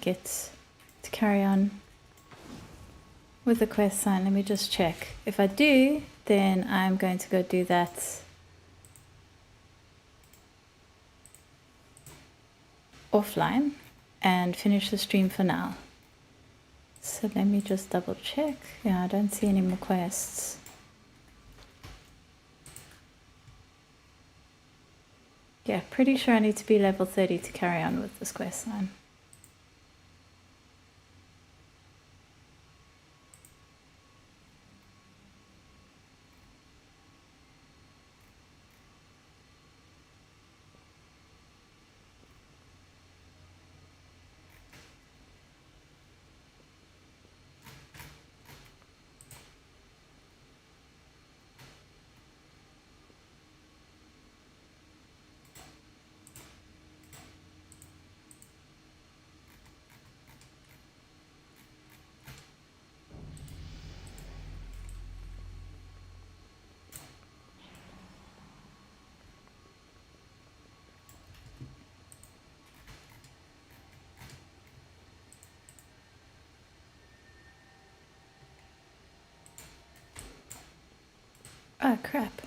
carry on with the quest sign. Let me just check. If I do, then I'm going to go do that offline and finish the stream for now. So let me just double check. Yeah, I don't see any more quests. Yeah, pretty sure I need to be level 30 to carry on with this quest line. Oh, crap.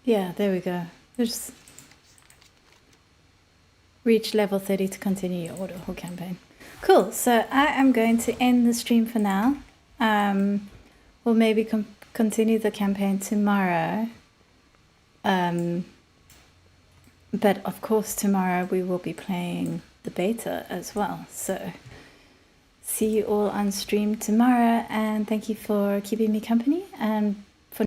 Yeah, there we go. Just reach level 30 to continue your Order Hall campaign. Cool, so I am going to end the stream for now. We'll maybe continue the campaign tomorrow. But of course tomorrow we will be playing the beta as well. So see you all on stream tomorrow, and thank you for keeping me company, and